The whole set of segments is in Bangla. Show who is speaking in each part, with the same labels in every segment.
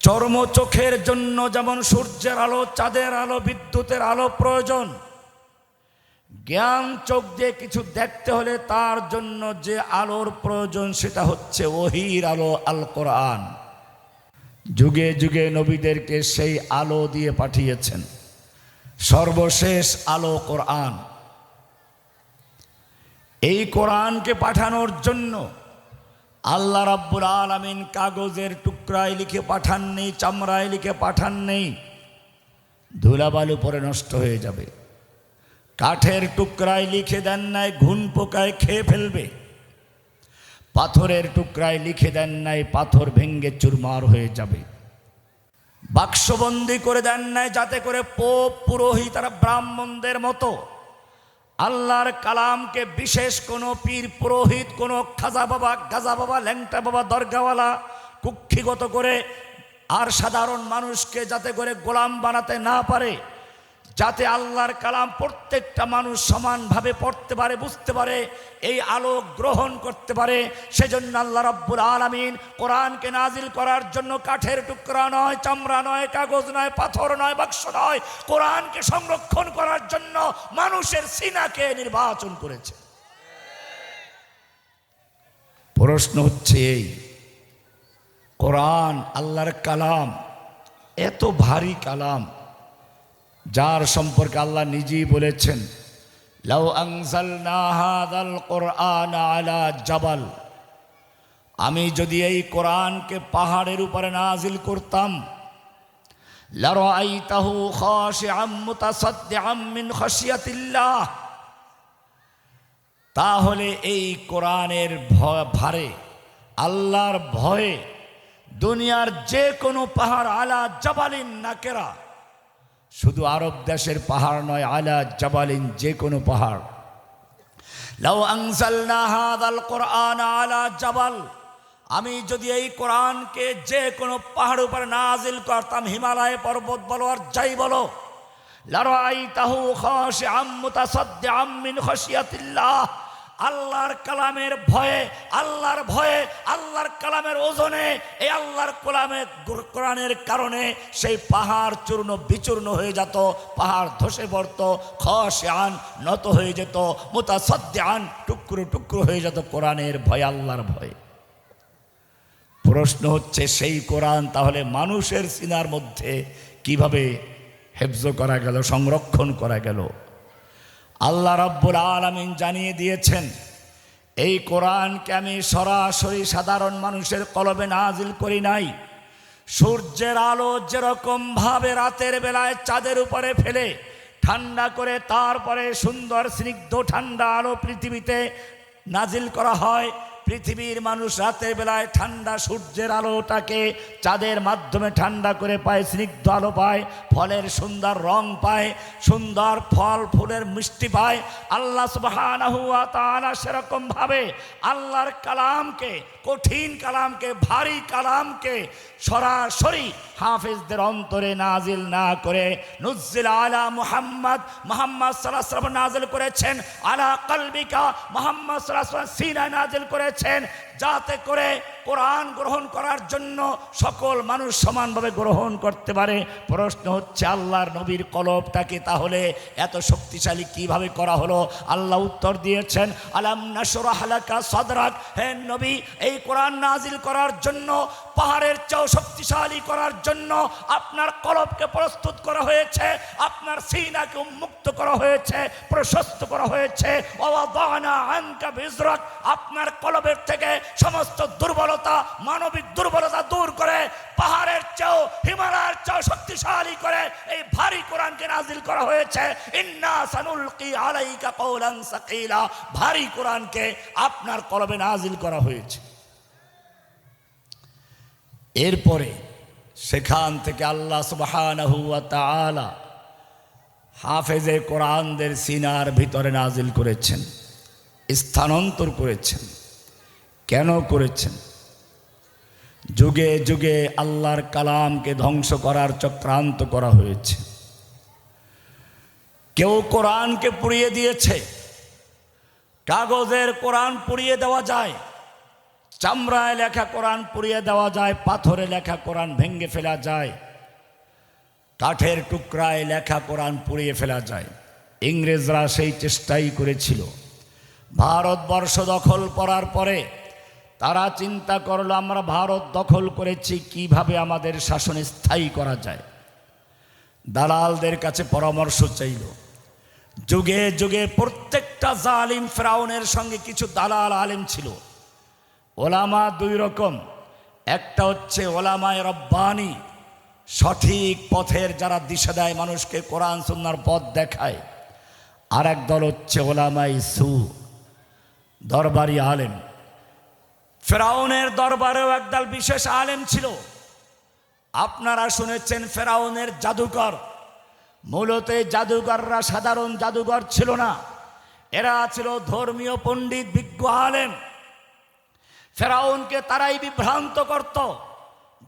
Speaker 1: চর্মচোখের জন্য যেমন সূর্যের আলো, চাঁদের আলো, বিদ্যুতের আলো প্রয়োজন, জ্ঞান চোখ দিয়ে কিছু দেখতে হলে তার জন্য যে আলোর প্রয়োজন সেটা হচ্ছে ওহীর আলো, আল কোরআন। যুগে যুগে নবীদেরকে সেই আলো দিয়ে পাঠিয়েছেন, সর্বশেষ আলো কোরআন। এই কোরআনকে পাঠানোর জন্য আল্লাহ রাব্বুল আলামিন কাগজের টুকরায় লিখে পাঠাননি, চামড়ায় লিখে পাঠাননি, ধুলাবালু পরে নষ্ট হয়ে যাবে। কাঠের টুকরায় লিখে দেন নাই, ঘুন পোকায় খেয়ে ফেলবে। পাথরের টুকরায় লিখে দেন নাই, পাথর ভেঙ্গে চুরমার হয়ে যাবে। বাক্সবন্দি করে দেন নাই যাতে করে পোপ পুরোহিত আর ব্রাহ্মণদের মতো আল্লাহর কালামকে বিশেষ কোনো পীর পুরোহিত, কোনো খাজা বাবা, গাজা বাবা, ল্যাংটা বাবা, দরগাওয়ালা কুক্ষিগত করে আর সাধারণ মানুষকে যাতে করে গোলাম বানাতে না পারে, যাতে আল্লাহর কালাম প্রত্যেকটা মানুষ সমানভাবে পড়তে পারে, বুঝতে পারে, এই আলো গ্রহণ করতে পারে। সেজন্য আল্লাহ রাব্বুল আলামিন কোরআনকে নাজিল করার জন্য কাঠের টুকরা নয়, চামড়া নয়, কাগজ নয়, পাথর নয়, বাক্স নয়, কোরআনকে সংরক্ষণ করার জন্য মানুষের সিনাকে নির্বাচন করেছে। প্রশ্ন হচ্ছে এই, কোরআন আল্লাহর কালাম, এত ভারী কালাম, যার সম্পর্কে আল্লাহ নিজেই বলেছেন, লাউ আনজালনা হাযাল কুরআন আলা জাবাল, আমি যদি এই কোরআনকে পাহাড়ের উপরে নাজিল করতাম, লারাআইতাহু খাশিআম মুতাসাদ্দিআম মিন খাশিয়াতিল্লাহ, তাহলে এই কোরআনের ভারে, আল্লাহর ভয়ে দুনিয়ার যে কোনো পাহাড়, আলা জাবালিন নাকেরা, শুধু আরব দেশের পাহাড় নয়, আলা জাবালিন, যে কোনো পাহাড়, লাউ আনজালনা হাযাল কুরআন আলা জাবাল, আমি যদি এই কোরআনকে যে কোনো পাহাড়ের উপর নাজিল করতাম, হিমালয় পর্বত বলো আর যাই বলো, লারাআইতাহু খাশিআম মুতাসাদ্দিআম মিন খাশিয়াতিল্লাহ, আল্লাহর কালামের ভয়ে, আল্লাহর ভয়ে, আল্লাহর কালামের ওজনে, এই আল্লাহর কোরআনের কারণে সেই পাহাড় চূর্ণ বিচূর্ণ হয়ে যেত, পাহাড় ধসে পড়ত, খাশিআন নত হয়ে যেত, মুতাসাদ্দিআন টুকরো টুকরো হয়ে যেত, কোরআনের ভয়ে, আল্লাহর ভয়ে। প্রশ্ন হচ্ছে, সেই কোরআন তাহলে মানুষের সিনার মধ্যে কিভাবে হেফজ করা গেল, সংরক্ষণ করা গেল? আল্লাহ রাব্বুল আলামিন জানিয়ে দিয়েছেন, এই কোরআনকে আমি সরাসরি সাধারণ মানুষের কলবে নাজিল করি নাই। সূর্যের আলো যেরকম ভাবে রাতের বেলায় চাঁদের উপরে ফেলে ঠান্ডা করে তারপরে সুন্দর স্নিগ্ধ ঠান্ডা আলো পৃথিবীতে নাজিল করা হয়, পৃথিবীর মানুষ রাতের বেলায় ঠান্ডা সূর্যের আলোটাকে চাঁদের মাধ্যমে ঠান্ডা করে পায়, স্নিগ্ধ আলো পায়, ফলের সুন্দর রং পায়, সুন্দর ফল ফুলের মিষ্টি পায়। আল্লাহ সুবহানাহু ওয়া তাআলা সেরকম ভাবে আল্লাহর কালামকে, কঠিন কালামকে, ভারী কালামকে সরাসরি হাফেজদের অন্তরে নাজিল না করে নুজ্জিল আলা মুহাম্মদ, মুহাম্মদ সাল্লাল্লাহু আলাইহি ওয়াসাল্লাম নাজিল করেছেন, আলা কলবিকা, মুহাম্মদ সাল্লাল্লাহু আলাইহি ওয়াসাল্লাম সিনায় নাজিল করেছেন, যাতে করে কোরআন গ্রহণ করার জন্য সকল মানুষ সমানভাবে গ্রহণ করতে পারে। প্রশ্ন হচ্ছে, আল্লাহর নবীর কলবটাকে তাহলে এত শক্তিশালী কিভাবে করা হলো? আল্লাহ উত্তর দিয়েছেন, আলাম নাশরাহ লাকা সাদরাক, হে নবী, এই কোরআন নাজিল করার জন্য, পাহাড়ের চেয়েও শক্তিশালী করার জন্য আপনার কলবকে প্রস্তুত করা হয়েছে, আপনার সিনাকে উন্মুক্ত করা হয়েছে, প্রশস্ত করা হয়েছে। ওয়াদানা আনকা বিজরাক, আপনার কলবের থেকে সমস্ত দুর্বলতা, মানবিক দুর্বলতা দূর করে পাহাড়ের চেয়েও, হিমালয়ের চেয়েও শক্তিশালী করে এই ভারী কোরআনকে নাজিল করা হয়েছে। ইন্না সানুলকি আলাইকা কওলান সাকিলা, ভারী কোরআনকে আপনার কলবে নাজিল করা হয়েছে। এরপরে সেখান থেকে আল্লাহ সুবহানাহু ওয়া তাআলা হাফেজে কোরআনদের সিনার ভিতরে নাজিল করেছেন, স্থানান্তর করেছেন। কেন করেছেন? যুগে যুগে আল্লাহর কালামকে ধ্বংস করার চক্রান্ত করা হয়েছে। কেউ কোরআনকে পুড়িয়ে দিয়েছে, কাগজের কোরআন পুড়িয়ে দেওয়া যায়, চামড়ায় লেখা কোরআন পুড়িয়ে দেওয়া যায়, পাথরে লেখা কোরআন ভেঙে ফেলা যায়, কাঠের টুকরায় লেখা কোরআন পুড়িয়ে ফেলা যায়। ইংরেজরা সেই চেষ্টাই করেছিল। ভারতবর্ষ দখল করার পরে তারা চিন্তা করলো আমরা ভারত দখল করেছি, কিভাবে আমাদের শাসন স্থায়ী করা যায়। দালালদের কাছে পরামর্শ চাইল। যুগে যুগে প্রত্যেকটা জালিম ফেরাউনের সঙ্গে কিছু দালাল আলেম ছিল। ওলামা দুই রকম, একটা হচ্ছে ওলামায়ে রব্বানি, সঠিক পথের যারা দিশা দেয় মানুষকে, কোরআন সুন্নাহর পথ দেখায়। আর এক দল হচ্ছে ওলামায়ে সু, দরবারি আলেম। ফেরাউনের দরবারেও একদল বিশেষ আলেম ছিল। আপনারা শুনেছেন ফেরাউনের জাদুকর। মূলত জাদুকররা সাধারণ জাদুকর ছিল না, এরা ছিল ধর্মীয় পণ্ডিত, বিজ্ঞ আলেম। ফেরাউনকে তারাই বিভ্রান্ত করত,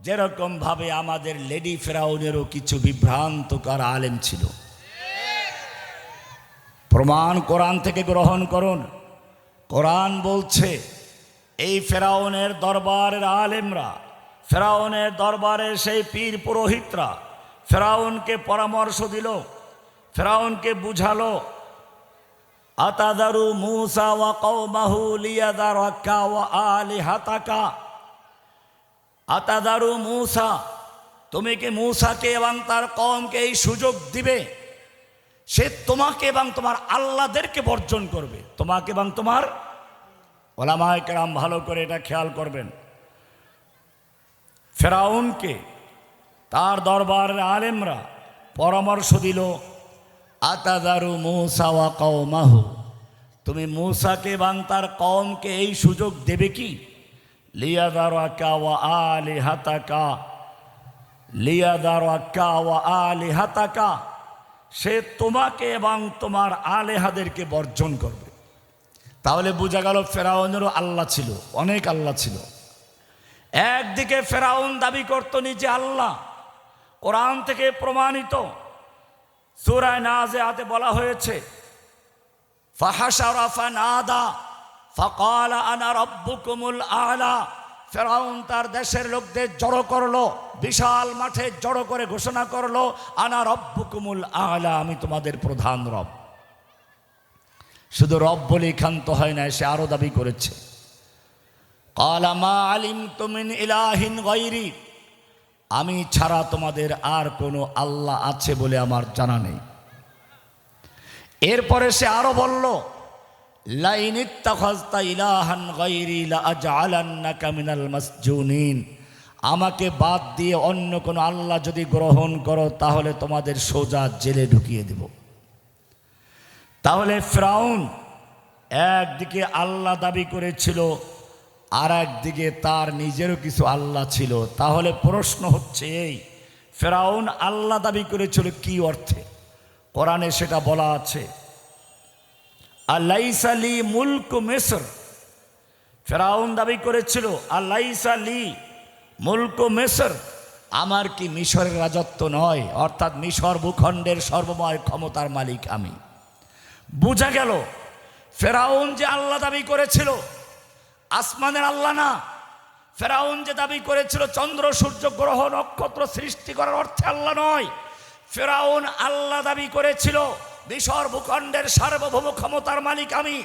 Speaker 1: যেরকম ভাবে আমাদের লেডি ফেরাউনেরও কিছু বিভ্রান্তকর আলেম ছিল। প্রমাণ কোরআন থেকে গ্রহণ করুন। কোরআন বলছে এই ফেরাউনের দরবারের আলেমরা, ফেরাউনের দরবারের সেই পীর পুরোহিতরা ফেরাউনকে পরামর্শ দিল, ফেরাউনকে বুঝালো, আতাদারু মূসা ওয়া কওমাহু লিয়াদারাকা ওয়া আলিহাতাকা। আতাদারু মূসা, তুমি কি মূসাকে এবং তার কওমকে এই সুযোগ দিবে সে তোমাকে এবং তোমার আল্লাহদেরকে বর্জন করবে? তোমাকে এবং তোমার, ওলামায়ে কেরাম ভালো করে এটা খেয়াল করবেন। ফেরাউনকে তার দরবারের আলেমরা পরামর্শ দিল, আতাদারু মূসা ওয়া কওমাহু, তুমি মূসাকে এবং তার কওমকে এই সুযোগ দেবে কি? লিয়াদারাকা ওয়া আলিহাতাকা, লিয়াদারাকা ওয়া আলিহাতাকা, সে তোমাকে এবং তোমার আলেহাদেরকে বর্জন করবে। তাহলে বোঝা গেল ফেরাউনেরও আল্লাহ ছিল, অনেক আল্লাহ ছিল। একদিকে ফেরাউন দাবি করত নিজে আল্লাহ, কোরআন থেকে প্রমাণিত। সূরা নাজিআতে বলা হয়েছে, ফাহাশারা ফানাদা ফাকালা আনা রাব্বুকুমুল আ'লা। ফেরাউন তার দেশের লোকদের জড়ো করলো, বিশাল মাঠে জড়ো করে ঘোষণা করলো, আনা রাব্বুকুমুল আ'লা, আমি তোমাদের প্রধান রব। শুধু রব বলেই ক্ষান্ত হয় না, সে আরো দাবি করেছে, ক্বালা মা আলিমতু মিন ইলাহিন গায়রি, আমি ছাড়া তোমাদের আর কোনো আল্লাহ আছে বলে আমার জানা নেই। এরপরে সে আরো বলল, লাইন ইত্তাখাযতা ইলাহান গায়রি লাআজআলান্নাকা মিনাল মাসজুনিন, আমাকে বাদ দিয়ে অন্য কোনো আল্লাহ যদি গ্রহণ করো তাহলে তোমাদের সোজা জেলে ঢুকিয়ে দেব। তাহলে ফেরাউন একদিকে আল্লাহ দাবি করেছিল, আর একদিকে তার নিজেরও কিছু আল্লাহ ছিল। তাহলে প্রশ্ন হচ্ছে এই, ফেরাউন আল্লাহ দাবি করেছিল কি অর্থে? কোরআনে সেটা বলা আছে, আলাইসা লি মুলকু মিসর। ফেরাউন দাবি করেছিল, আলাইসা লি মুলকু মিসর, আমার কি মিশরের রাজত্ব নয়? অর্থাৎ মিশর ভূখণ্ডের সর্বময় ক্ষমতার মালিক আমি। বোঝা গেল ফেরাউন যে আল্লাহ দাবি করেছিল আসমানের আল্লাহ না। ফেরাউন যে দাবি করেছিল চন্দ্র সূর্য গ্রহ নক্ষত্র সৃষ্টি করার অর্থে আল্লাহ নয়। ফেরাউন আল্লাহ দাবি করেছিল মিশর ভূখণ্ডের সার্বভৌম ক্ষমতার মালিক আমি,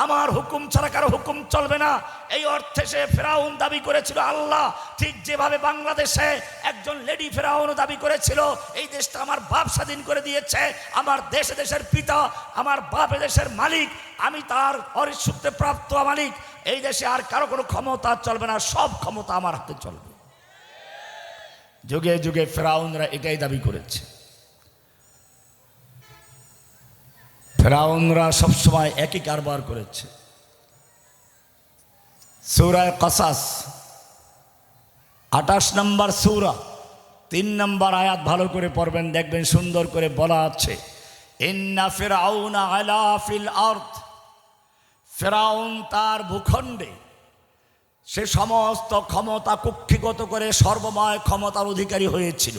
Speaker 1: আমার হুকুম ছাড়া কারো হুকুম চলবে না, এই অর্থে সে ফেরাউন দাবি করেছিল আল্লাহ। ঠিক যেভাবে বাংলাদেশে একজন লেডি ফেরাউন দাবি করেছিল এই দেশটা আমার বাপ স্বাধীন করে দিয়েছে, আমার দেশে দেশের পিতা, আমার বাপ দেশের মালিক, আমি তার অরিসূত্রে প্রাপ্ত মালিক, এই দেশে আর কারো কোনো ক্ষমতা চলবে না, সব ক্ষমতা আমার হাতে চলবে। যুগে যুগে ফেরাউনরা এটাই দাবি করেছে। ফেরাউনরা সবসময় একই কারবার করেছে। সূরা কসাস 28 নম্বর সূরা 3 নম্বর আয়াত ভালো করে পড়বেন, দেখবেন সুন্দর করে বলা আছে, ইন্না ফিরআউনা আলা ফিল আরদ, ফেরাউন তার ভূখণ্ডে সে সমস্ত ক্ষমতা কুক্ষিগত করে সর্বময় ক্ষমতার অধিকারী হয়েছিল,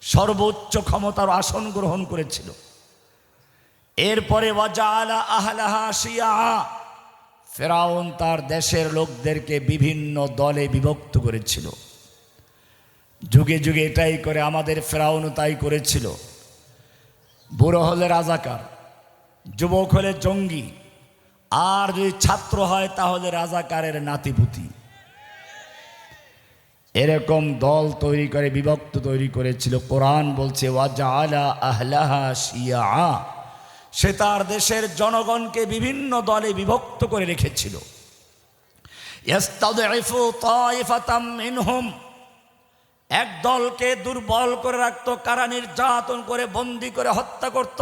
Speaker 1: সর্বোচ্চ ক্ষমতার আসন গ্রহণ করেছিল। এরপরে ওয়াজাআলা আহলাহা শিয়া, ফেরাউন তার দেশের লোকদেরকে বিভিন্ন দলে বিভক্ত করেছিল। যুগে যুগে এটাই করে, আমাদের ফেরাউনও তাই করেছিল। বুড়ো হলে রাজাকার, যুবক হলে জঙ্গি, আর যদি ছাত্র হয় তাহলে রাজাকারের নাতিপুতি। এরকম দল তৈরি করে বিভক্ত তৈরি করেছিল। কোরআন বলছে ওয়াজআলা আহলাহা শিয়া, সে তার দেশের জনগণকে বিভিন্ন দলে বিভক্ত করে রেখেছিল। ইস্তাদঈফু তাইফাতাম মিনহুম, এক দলকে দুর্বল করে রাখত, কারা নির্যাতন করে বন্দী করে হত্যা করত।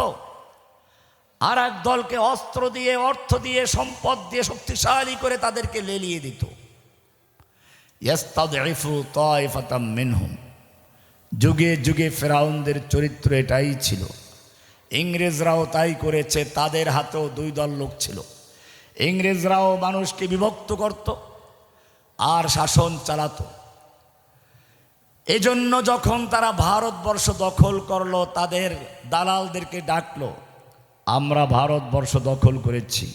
Speaker 1: আর এক দলকে অস্ত্র দিয়ে, অর্থ দিয়ে, সম্পদ দিয়ে শক্তিশালী করে তাদেরকে লেলিয়ে দিত। ইস্তাদঈফু তাইফাতাম মিনহুম, যুগে যুগে ফেরাউনদের চরিত্র এটাই ছিল। ইংরেজরাও তাই করেছে, তাদের হাতেও দুই দল লোক ছিল। ইংরেজরাও মানুষকে বিভক্ত করত আর শাসন চালাতো। এজন্য যখন তারা ভারতবর্ষ দখল করলো, তাদের দালালদেরকে ডাকলো, আমরা ভারতবর্ষ দখল করেছি,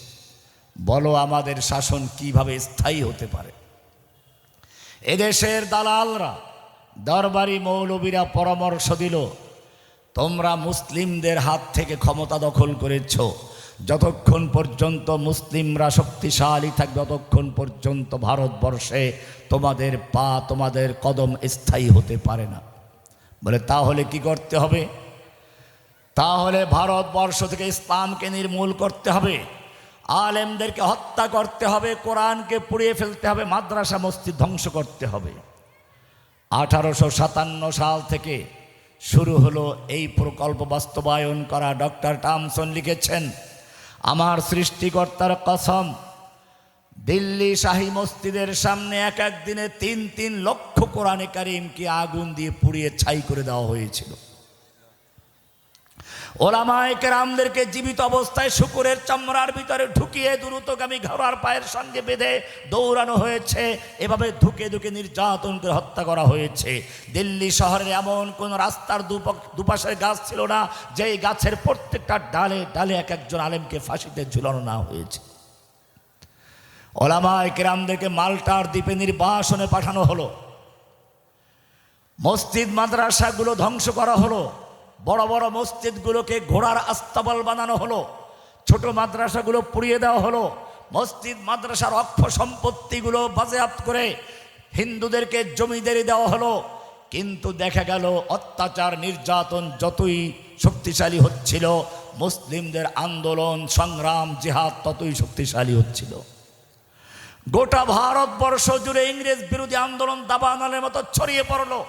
Speaker 1: বলো আমাদের শাসন কিভাবে স্থায়ী হতে পারে। এদেশের দালালরা, দরবারি মৌলবীরা পরামর্শ দিল, তোমরা মুসলিমদের হাত থেকে ক্ষমতা দখল করেছ, যতক্ষণ পর্যন্ত মুসলিমরা শক্তিশালী থাকবে ততক্ষণ পর্যন্ত ভারতবর্ষে তোমাদের পা, তোমাদের কদম স্থায়ী হতে পারে না। বলে তাহলে কি করতে হবে? তাহলে ভারতবর্ষ থেকে ইসলামকে নির্মূল করতে হবে, আলেমদেরকে হত্যা করতে হবে, কোরআনকে পুড়িয়ে ফেলতে হবে, মাদ্রাসা মসজিদ ধ্বংস করতে হবে। 1857 সাল থেকে শুরু হলো এই প্রকল্প বাস্তবায়ন করা। ডক্টর টমসন লিখেছেন, আমার সৃষ্টিকর্তার কসম, দিল্লি শাহী মসজিদের সামনে এক এক দিনে 3 লক্ষ কোরআনে কারিমকে আগুন দিয়ে পুড়িয়ে ছাই করে দেওয়া হয়েছিল। ওলামায়ে কেরামদেরকে জীবিত অবস্থায় শূকরের চামড়ার ভিতরে ঢুকিয়ে দ্রুতগামী ঘোড়ার পায়ের সঙ্গে বেঁধে দৌড়ানো হয়েছে। এভাবে ধুকে ধুকে নির্যাতন করে হত্যা করা হয়েছে। দিল্লি শহরের এমন কোন রাস্তার দুপাশের গাছ ছিল না যেই গাছের প্রত্যেকটা ডালে ডালে এক একজন আলেমকে ফাঁসিতে ঝুলানো না হয়েছে। ওলামায়ে কেরামদেরকে মাল্টার দ্বীপে নির্বাসনে পাঠানো হলো। মসজিদ মাদ্রাসাগুলো ধ্বংস করা হলো। বড় বড় মসজিদগুলোকে ঘোড়ার আস্তাবল বানানো হলো, ছোট মাদ্রাসাগুলো পুড়িয়ে দেওয়া হলো। মসজিদ মাদ্রাসার অক্ষ সম্পত্তিগুলো বাজেয়াপ্ত করে হিন্দুদেরকে জমিদারি দেওয়া হলো। কিন্তু দেখা গেল অত্যাচার নির্যাতন যতই শক্তিশালী হচ্ছিল, মুসলিমদের আন্দোলন সংগ্রাম জিহাদ ততই শক্তিশালী হচ্ছিল। গোটা ভারতবর্ষ জুড়ে ইংরেজ বিরোধী আন্দোলন দাবানলের মতো ছড়িয়ে পড়লো,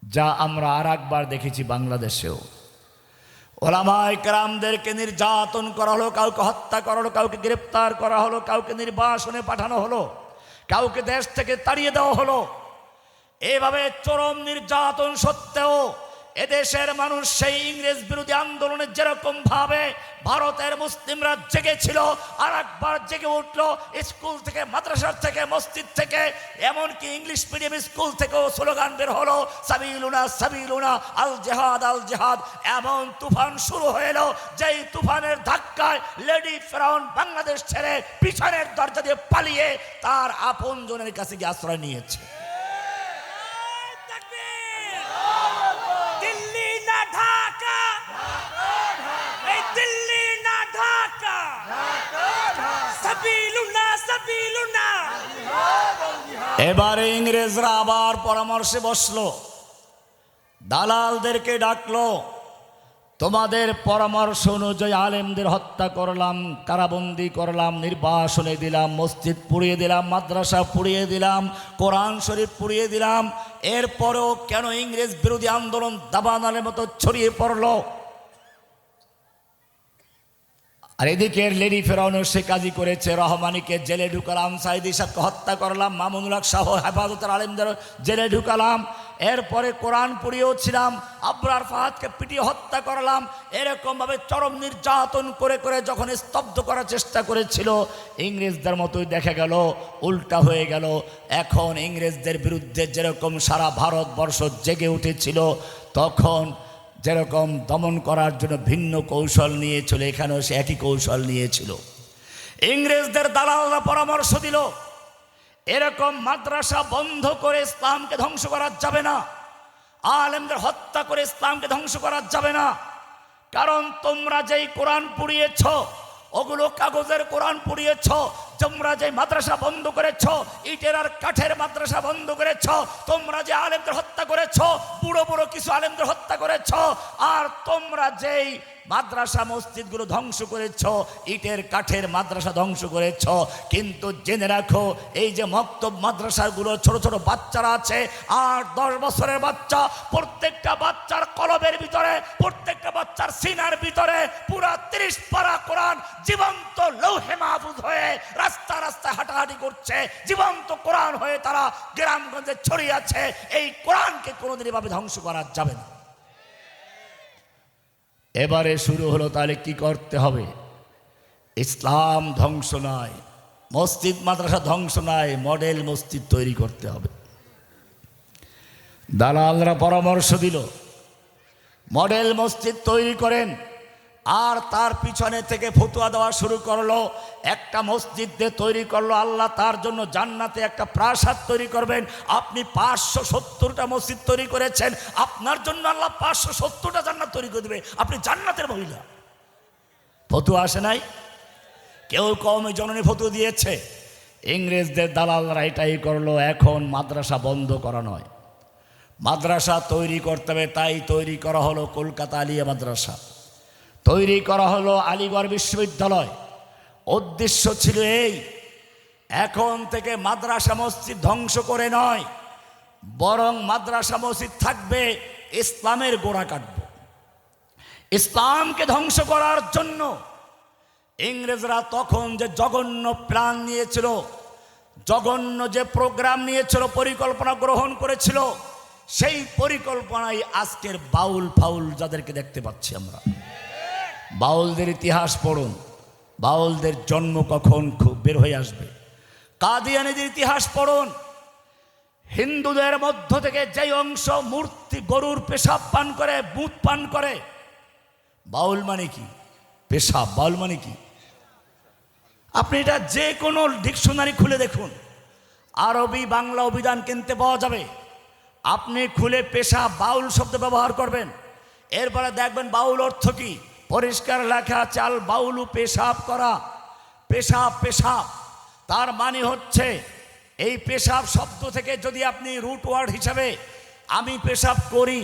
Speaker 1: যা আমরা আর একবার দেখেছি বাংলাদেশেও। ওলামায়ে কেরামদেরকে নির্যাতন করা হলো, কাউকে হত্যা করা হলো, কাউকে গ্রেপ্তার করা হলো, কাউকে নির্বাসনে পাঠানো হলো, কাউকে দেশ থেকে তাড়িয়ে দেওয়া হলো। এভাবে চরম নির্যাতন সত্ত্বেও এদেশের মানুষ সেই ইংরেজ বিরোধী আন্দোলনে যেরকম ভাবে ভারতের মুসলিমরা জেগেছিল, আর একবার জেগে উঠলো। স্কুল থেকে, মাদ্রাসা থেকে, মসজিদ থেকে, এমনকি ইংলিশ মিডিয়াম স্কুল থেকেও স্লোগান বের হলো, সাবিলুনা সাবিলুনা, আল জেহাদ আল জেহাদ। এমন তুফান শুরু হয়ে এলো, যেই তুফানের ধাক্কায় লেডি ফেরাউন বাংলাদেশ ছেড়ে পিছনের দরজা দিয়ে পালিয়ে তার আপনজনের কাছে গিয়ে আশ্রয় নিয়েছে। এবারে ইংরেজরা আবার পরামর্শে বসলো, দালালদেরকে ডাকলো, তোমাদের পরামর্শ অনুযায়ী আলেমদের হত্যা করলাম, কারাবন্দি করলাম, নির্বাসনে দিলাম, মসজিদ পুড়িয়ে দিলাম, মাদ্রাসা পুড়িয়ে দিলাম, কোরআন শরীফ পুড়িয়ে দিলাম, এরপরেও কেন ইংরেজ বিরোধী আন্দোলন দাবানলের মতো ছড়িয়ে পড়লো? আর এদিকে লেডি ফেরাউনও সে কাজই করেছে। রহমানিকে জেলে ঢুকালাম, সাইদি সাহেবকে হত্যা করলাম, মামুনুল হক শাহ হেফাজতের আলেমদের জেলে ঢুকালাম, এরপরে কোরআন পড়িয়েও ছিলাম, আবরার ফাহাদকে পিটিয়ে হত্যা করলাম। এরকমভাবে চরম নির্যাতন করে করে যখন স্তব্ধ করার চেষ্টা করেছিল, ইংরেজদের মতোই দেখা গেল উল্টা হয়ে গেল। এখন ইংরেজদের বিরুদ্ধে যেরকম সারা ভারতবর্ষ জেগে উঠেছিল, তখন যেরকম দমন করার জন্য ভিন্ন কৌশল নিয়েছিল, এখানেও সে একই কৌশল নিয়েছিল। ইংরেজদের দালালরা পরামর্শ দিল, এরকম মাদ্রাসা বন্ধ করে ইসলামকে ধ্বংস করা যাবে না, আলেমদের হত্যা করে ইসলামকে ধ্বংস করা যাবে না। কারণ তোমরা যেই কোরআন পড়িয়েছ ওগুলো কাগজের কোরআন পড়িয়েছ, তোমরা যে মাদ্রাসা বন্ধ করেছ, ইটের আর কাঠের মাদ্রাসা বন্ধ করেছ, তোমরা যে আলেমদের হত্যা করেছ, বুড়ো বুড়ো কিছু আলেমদের হত্যা করেছ, আর তোমরা যেই মাদ্রাসা মসজিদগুলো ধ্বংস করেছ, ইটের কাঠের মাদ্রাসা ধ্বংস করেছ। কিন্তু জেনে রাখো, এই যে মক্তব মাদ্রাসাগুলো ছোট ছোট বাচ্চারা আছে, 8-10 বছরের বাচ্চা, প্রত্যেকটা বাচ্চার কলবের ভিতরে, প্রত্যেকটা বাচ্চার সিনার ভিতরে পুরা 30 পারা কোরআন জীবন্ত লৌহে মাহফুজ হয়ে রাস্তা রাস্তায় হাঁটাহাঁটি করছে, জীবন্ত কোরআন হয়ে তারা গ্রামগঞ্জে ছড়িয়ে আছে। এই কোরআনকে কোনোদিন এভাবে ধ্বংস করা যাবে না। এবারে শুরু হলো, তাহলে কি করতে হবে? ইসলাম ধ্বংস নয়, মসজিদ মাদ্রাসা ধ্বংস নয়, মডেল মসজিদ তৈরি করতে হবে। দালালরা পরামর্শ দিল, মডেল মসজিদ তৈরি করেন। আর তার পিছনে থেকে ফতুয়া দেওয়া শুরু করলো, একটা মসজিদ দিয়ে তৈরি করলো, আল্লাহ তার জন্য জান্নাতে একটা প্রাসাদ তৈরি করবেন। আপনি 570টা মসজিদ তৈরি করেছেন, আপনার জন্য আল্লাহ 570টা জান্নাত তৈরি করে দেবে, আপনি জান্নাতের মহিলা। ফতুয়া আসে নাই? কেউ কওমে জননী ফতুয়া দিয়েছে। ইংরেজদের দালালরা এটাই করলো। এখন মাদ্রাসা বন্ধ করা নয়, মাদ্রাসা তৈরি করতে হবে। তাই তৈরি করা হলো কলকাতা আলিয়া মাদ্রাসা, তৈরি করা হলো আলিগড় বিশ্ববিদ্যালয়। উদ্দেশ্য ছিল এই, এখন থেকে মাদ্রাসা মসজিদ ধ্বংস করে নয়, বরং মাদ্রাসা মসজিদ থাকবে, ইসলামের গোড়া কাটবে। ইসলামকে ধ্বংস করার জন্য ইংরেজরা তখন যে জঘন্য প্ল্যান নিয়েছিল, জঘন্য যে প্রোগ্রাম নিয়েছিল, পরিকল্পনা গ্রহণ করেছিল, সেই পরিকল্পনায় আজকের বাউল ফাউল যাদেরকে দেখতে পাচ্ছি আমরা। বাউলদের ইতিহাস পড়ুন, বাউলদের জন্ম কখন খুব বের হয়ে আসবে। কাদিয়ানীদের ইতিহাস পড়ুন, হিন্দুদের মধ্য থেকে যেই অংশ মূর্তি গরুর পেশাব পান করে, বুট পান করে, বাউল মানে কি? পেশাব। বাউল মানে কি? আপনি এটা যে কোনো ডিকশনারি খুলে দেখুন, আরবি বাংলা অভিধান কিনতে পাওয়া যাবে। আপনি খুলে পেশাব, বাউল শব্দ ব্যবহার করবেন, এরপরে দেখবেন বাউল অর্থ কি। পরিষ্কার লেখা আছে, আল বাউলু পেশাব করা, পেশাব পেশাব। তার মানে হচ্ছে এই পেশাব শব্দ থেকে যদি আপনি রুট ওয়ার্ড হিসাবে আমি পেশাব করি,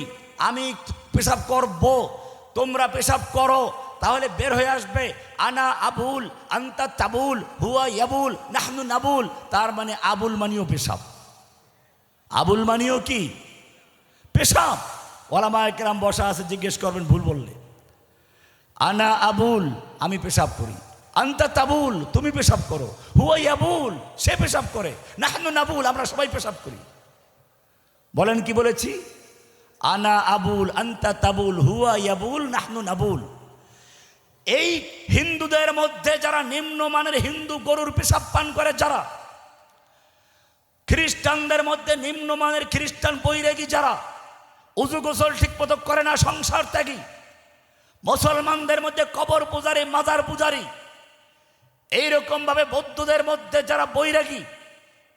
Speaker 1: আমি পেশাব করব, তোমরা পেশাব করো, তাহলে বের হয়ে আসবে আনা আবুল, আন্তা তাবুল, হুয়া ইয়াবুল, নাহনু নাবুল। তার মানে আবুল মানিও পেশাব, আবুল মানিও কি? পেশাব। ওলামায়ে কেরাম বসা আছে, জিজ্ঞেস করবেন ভুল বললে। আনা আবুল, আমি পেশাব করি, আন্তা তাবুল, তুমি পেশাব করো, হুয়া ইয়াবুল, সে পেশাব করে, নাহনু নাবুল, আমরা সবাই পেশাব করি। বলেন কি বলেছি? আনা আবুল, আন্তা তাবুল, হুয়া ইয়াবুল, নাহনু নাবুল। এই হিন্দুদের মধ্যে যারা নিম্নমানের হিন্দু গরুর পেশাব পান করে, যারা খ্রিস্টানদের মধ্যে নিম্নমানের খ্রিস্টান বৈরাগী, যারা উজু গোসল ঠিক মতো করে না, সংসার ত্যাগী, মুসলমানদের মধ্যে কবর পূজারী, মাজার পূজারী, এইরকম ভাবে বৌদ্ধদের মধ্যে যারা বৈরাগী,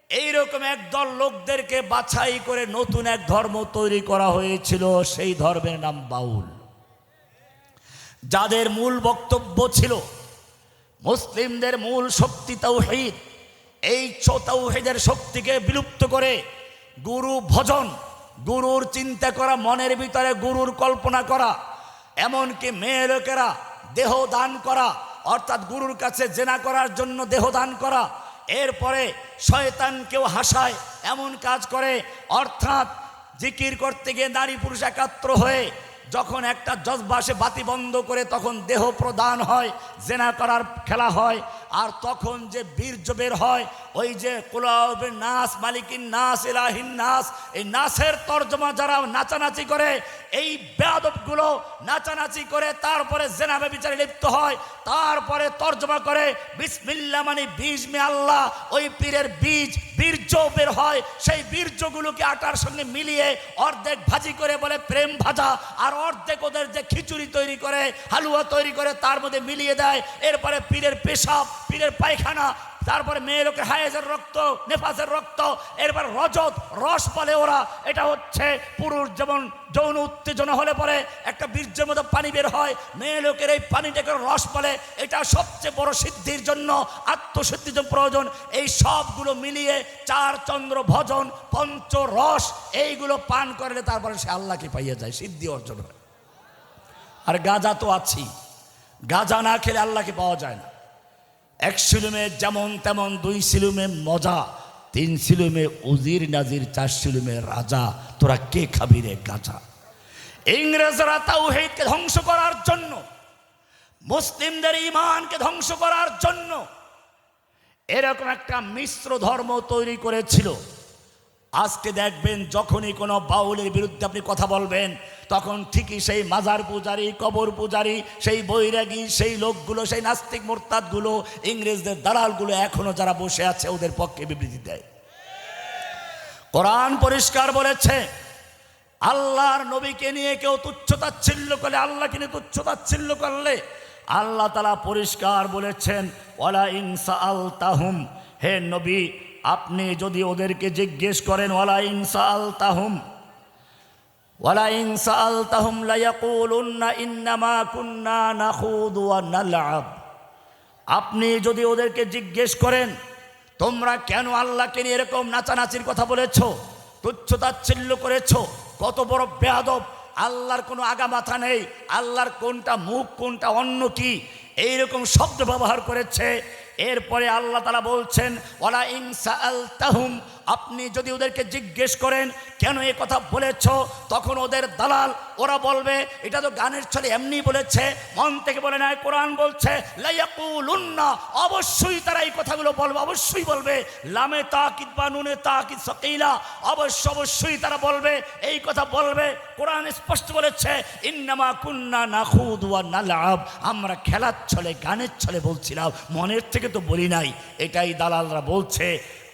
Speaker 1: এইরকম একদল লোকদেরকে বাছাই করে নতুন এক ধর্ম তৈরি করা হয়েছিল। সেই ধর্মের নাম বাউল, যাদের মূল বক্তব্য ছিল মুসলিমদের মূল শক্তি তাওহীদ। এই তাওহীদের শক্তিকে বিলুপ্ত করে গুরু ভজন, গুরুর চিন্তা করা, মনের ভিতরে গুরুর কল্পনা করা, এমনকি মেয়ে লোকেরা দেহ দান করা, অর্থাৎ গুরুর কাছে জেনা করার জন্য দেহ দান করা, এরপরে শয়তানকেও হাসায় এমন কাজ করে। অর্থাৎ জিকির করতে গিয়ে নারী পুরুষ একাত্র হয়ে যখন একটা জজবাসে বাতি বন্ধ করে তখন দেহ প্রদান হয়, জেনা করার খেলা হয়। আর তখন যে বীর্য বের হয়, ওই যে কুলাবের নাস, মালিকিন নাস, ইলাহিন নাস, এই নাসের তর্জমা যারা নাচানাচি করে, এই বেয়াদবগুলো নাচানাচি করে তারপরে জেনা ব্যভিচারে লিপ্ত হয়, তারপরে তর্জমা করে বিসমিল্লাহ মানে বীজ মে আল্লাহ, ওই পীরের বীজ বীর্য বের হয়। সেই বীর্যগুলোকে আটার সঙ্গে মিলিয়ে অর্ধেক ভাজি করে বলে প্রেম ভাজা, আর অর্ধেক ওদের যে খিচুড়ি তৈরি করে, হালুয়া তৈরি করে তার মধ্যে মিলিয়ে দেয়। এরপরে পীরের পেশাব পীরের পায়খানা, তারপরে মেয়ে লোকের হায়েজের রক্ত, নেফাসের রক্ত, এরপর রজত রস বলে ওরা। এটা হচ্ছে পুরুষ যেমন যৌন উত্তেজনা হলে পরে একটা বীর্যের মতো পানি বের হয়, মেয়ে লোকের এই পানিটাকে রস বলে। এটা সবচেয়ে বড় সিদ্ধির জন্য, আত্মসিদ্ধির জন্য প্রয়োজন। এই সবগুলো মিলিয়ে চার চন্দ্র ভজন, পঞ্চ রস, এইগুলো পান করলে তারপরে সে আল্লাহকে পাইয়া যায়, সিদ্ধি অর্জন হয়। আর গাঁজা তো আছেই, গাঁজা না খেলে আল্লাহকে পাওয়া যায় না। এক সিলুমে যেমন তেমন, দুই সিলুমে মজা, তিন সিলুমে উজির নাজির, চার সিলুমে রাজা, তোরা কে খাবি রে গাঁজা। ইংরেজরা তাওহীদকে ধ্বংস করার জন্য, মুসলিমদের ঈমানকে ধ্বংস করার জন্য এরকম একটা মিশ্র ধর্ম তৈরি করেছিল। আজকে দেখবেন যখনই কোনো বাউলের বিরুদ্ধে আপনি কথা বলবেন, তখন ঠিকই সেই মাজার পূজারী, কবর পূজারী, সেই বৈরাগী, সেই লোকগুলো, সেই নাস্তিক মোরতাদগুলো, ইংরেজদের দালালগুলো এখনো যারা বসে আছে ওদের পক্ষে বিবৃতি দেয়। কোরআন পরিষ্কার বলেছে, আল্লাহর নবীকে নিয়ে কেউ তুচ্ছতাচ্ছিল্য করলে, আল্লাহকে নিয়ে তুচ্ছতাচ্ছিল্য করলে আল্লাহ তাআলা পরিষ্কার বলেছেন, ওয়ালা ইন সাআলতাহুম, হে নবী আপনি যদি ওদেরকে জিজ্ঞেস করেন, ওয়ালা ইন সাআলতাহুম লায়াকুলুন্না ইন্নামা কুন্না নাখুদু ওয়া নালআব। আপনি যদি ওদেরকে জিজ্ঞেস করেন তোমরা কেন আল্লাহকে নিয়ে এরকম নাচানাচির কথা বলেছো, তুচ্ছতাচ্ছিল্য করেছো, কত বড় বেয়াদব, আল্লাহর কোনো আগা মাথা নেই, আল্লাহর কোনটা মুখ কোনটা অন্য কি, এইরকম শব্দ ব্যবহার করেছে। এরপরে আল্লাহ তাআলা বলছেন, ওয়ালা ইন সাআলতাহুম, আপনি যদি ওদেরকে জিজ্ঞেস করেন কেন এ কথা বলেছ, তখন ওদের দালাল ওরা বলবে এটা তো গানের ছলে এমনি বলেছে, মন থেকে বলে নাই। কোরআন বলছে লায়াকুলুন্না, অবশ্যই তারা এই কথাগুলো বলবে, অবশ্যই বলবে। লামে তাকিদ বা নুনে তাকিদ সাকিলা, অবশ্যই তারা বলবে, এই কথা বলবে। কোরআন স্পষ্ট বলেছে, ইন্নামা কুন্না নাখুদু ওয়া নালআব, আমরা খেলার ছলে গানের ছলে বলছিলাম, মনের থেকে তো বলি নাই। এটাই দালালরা বলছে।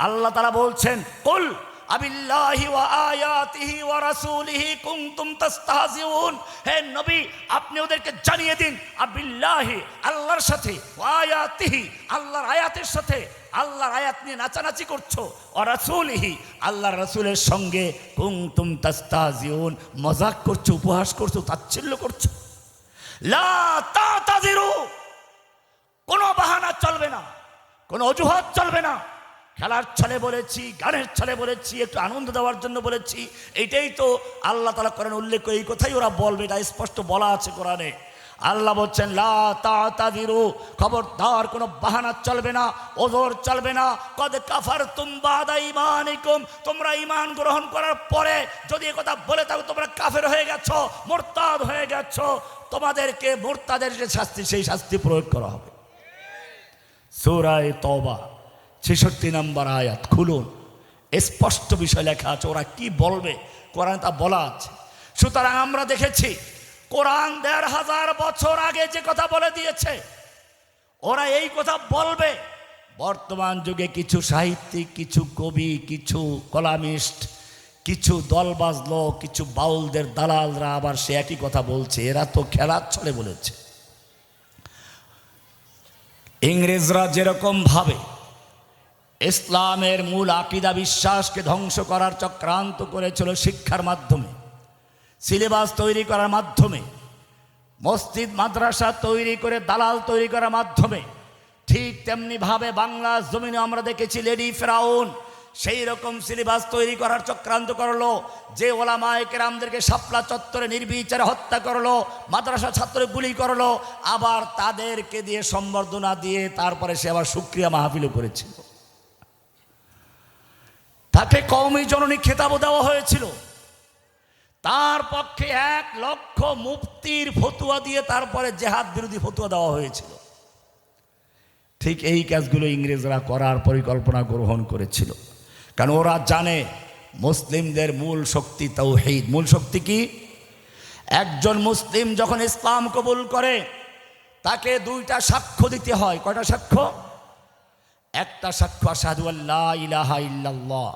Speaker 1: আল্লাহ তাআলা বলছেন, কুল আবিল্লাহি ওয়া আয়াতিহি ওয়া রাসূলিহি কুনতুম তাস্তাহজিউন, হে নবী আপনি ওদেরকে জানিয়ে দিন, আবিল্লাহি আল্লাহর সাথে, ওয়া আয়াতিহি আল্লাহর আয়াতের সাথে, আল্লাহর আয়াত নিয়ে নাচানাচি করছো, ওয়া রাসূলিহি আল্লাহর রাসূলের সঙ্গে কুনতুম তাস্তাহজিউন মজাক করছো, উপহাস করছো, তাচ্ছিল্য করছো। লা তাতাযিরু, কোনো বাহানা চলবে না, কোনো অজুহাত চলবে না। খেলার ছলে বলেছি, গানের ছলে বলেছি, একটু আনন্দ দেওয়ার জন্য বলেছি, এইটাই তো আল্লাহ তাআলা কোরআনে উল্লেখ করে, এই কথাই ওরা বলবে, এটা স্পষ্ট বলা আছে কোরআনে। আল্লাহ বলছেন লা তাতাযিরু, খবরদার কোনো বাহানা চলবে না, ওজর চলবে না। কদ কাফারতুম বাদা ঈমানিকুম, তোমরা ঈমান গ্রহণ করার পরে যদি এই কথা বলে থাকো তোমরা কাফের হয়ে গেছো, মুরতাদ হয়ে গেছো, তোমাদেরকে মুরতাদের যে শাস্তি সেই শাস্তি প্রয়োগ করা হবে। সূরা তাওবা ৬৬ নম্বর আয়াত খুলুন, স্পষ্ট বিষয় লেখা আছে ওরা কি বলবে, কোরআন তা বলা আছে। সুতরাং আমরা দেখেছি কোরআন ১৫০০ বছর আগে যে কথা বলে দিয়েছে ওরা এই কথা বলবে। বর্তমান যুগে কিছু সাহিত্যিক, কিছু কবি, কিছু কলামিস্ট, কিছু দলবাজ লোক, কিছু বাউলদের দালালরা আবার সে একই কথা বলছে। এরা তো খেলার ছলে বলেছে। ইংরেজরা যেরকম ভাবে ইসলামের মূল আকীদা বিশ্বাসকে ধ্বংস করার চক্রান্ত করেছিল শিক্ষার মাধ্যমে, সিলেবাস তৈরি করার মাধ্যমে, মসজিদ মাদ্রাসা তৈরি করে দালাল তৈরি করার মাধ্যমে, ঠিক তেমনিভাবে বাংলা জমিনে আমরা দেখেছি লেডি ফেরাউন সেই রকম সিলেবাস তৈরি করার চক্রান্ত করলো, যে ওলামায়ে কেরামদেরকে শাপলা চত্বরে নির্বিচারে হত্যা করলো, মাদ্রাসা ছাত্র গুলি করলো, আবার তাদেরকে দিয়ে সম্বর্ধনা দিয়ে তারপরে সে আবার শুকরিয়া মাহফিলও করেছিল। তাকে কওমি জননী খেতাবও দেওয়া হয়েছিল। তার পক্ষে ১ লক্ষ মুফতির ফতোয়া দিয়ে তারপরে জেহাদ বিরোধী ফতোয়া দেওয়া হয়েছিল। ঠিক এই কাজগুলো ইংরেজরা করার পরিকল্পনা গ্রহণ করেছিল, কারণ ওরা জানে মুসলিমদের মূল শক্তি তাওহীদ। মূল শক্তি কি? একজন মুসলিম যখন ইসলাম কবুল করে তাকে 2টা সাক্ষ্য দিতে হয়। কয়টা সাক্ষ্য? একটা সাক্ষ্য আশহাদু আল্লা ইলাহা ইল্লাল্লাহ।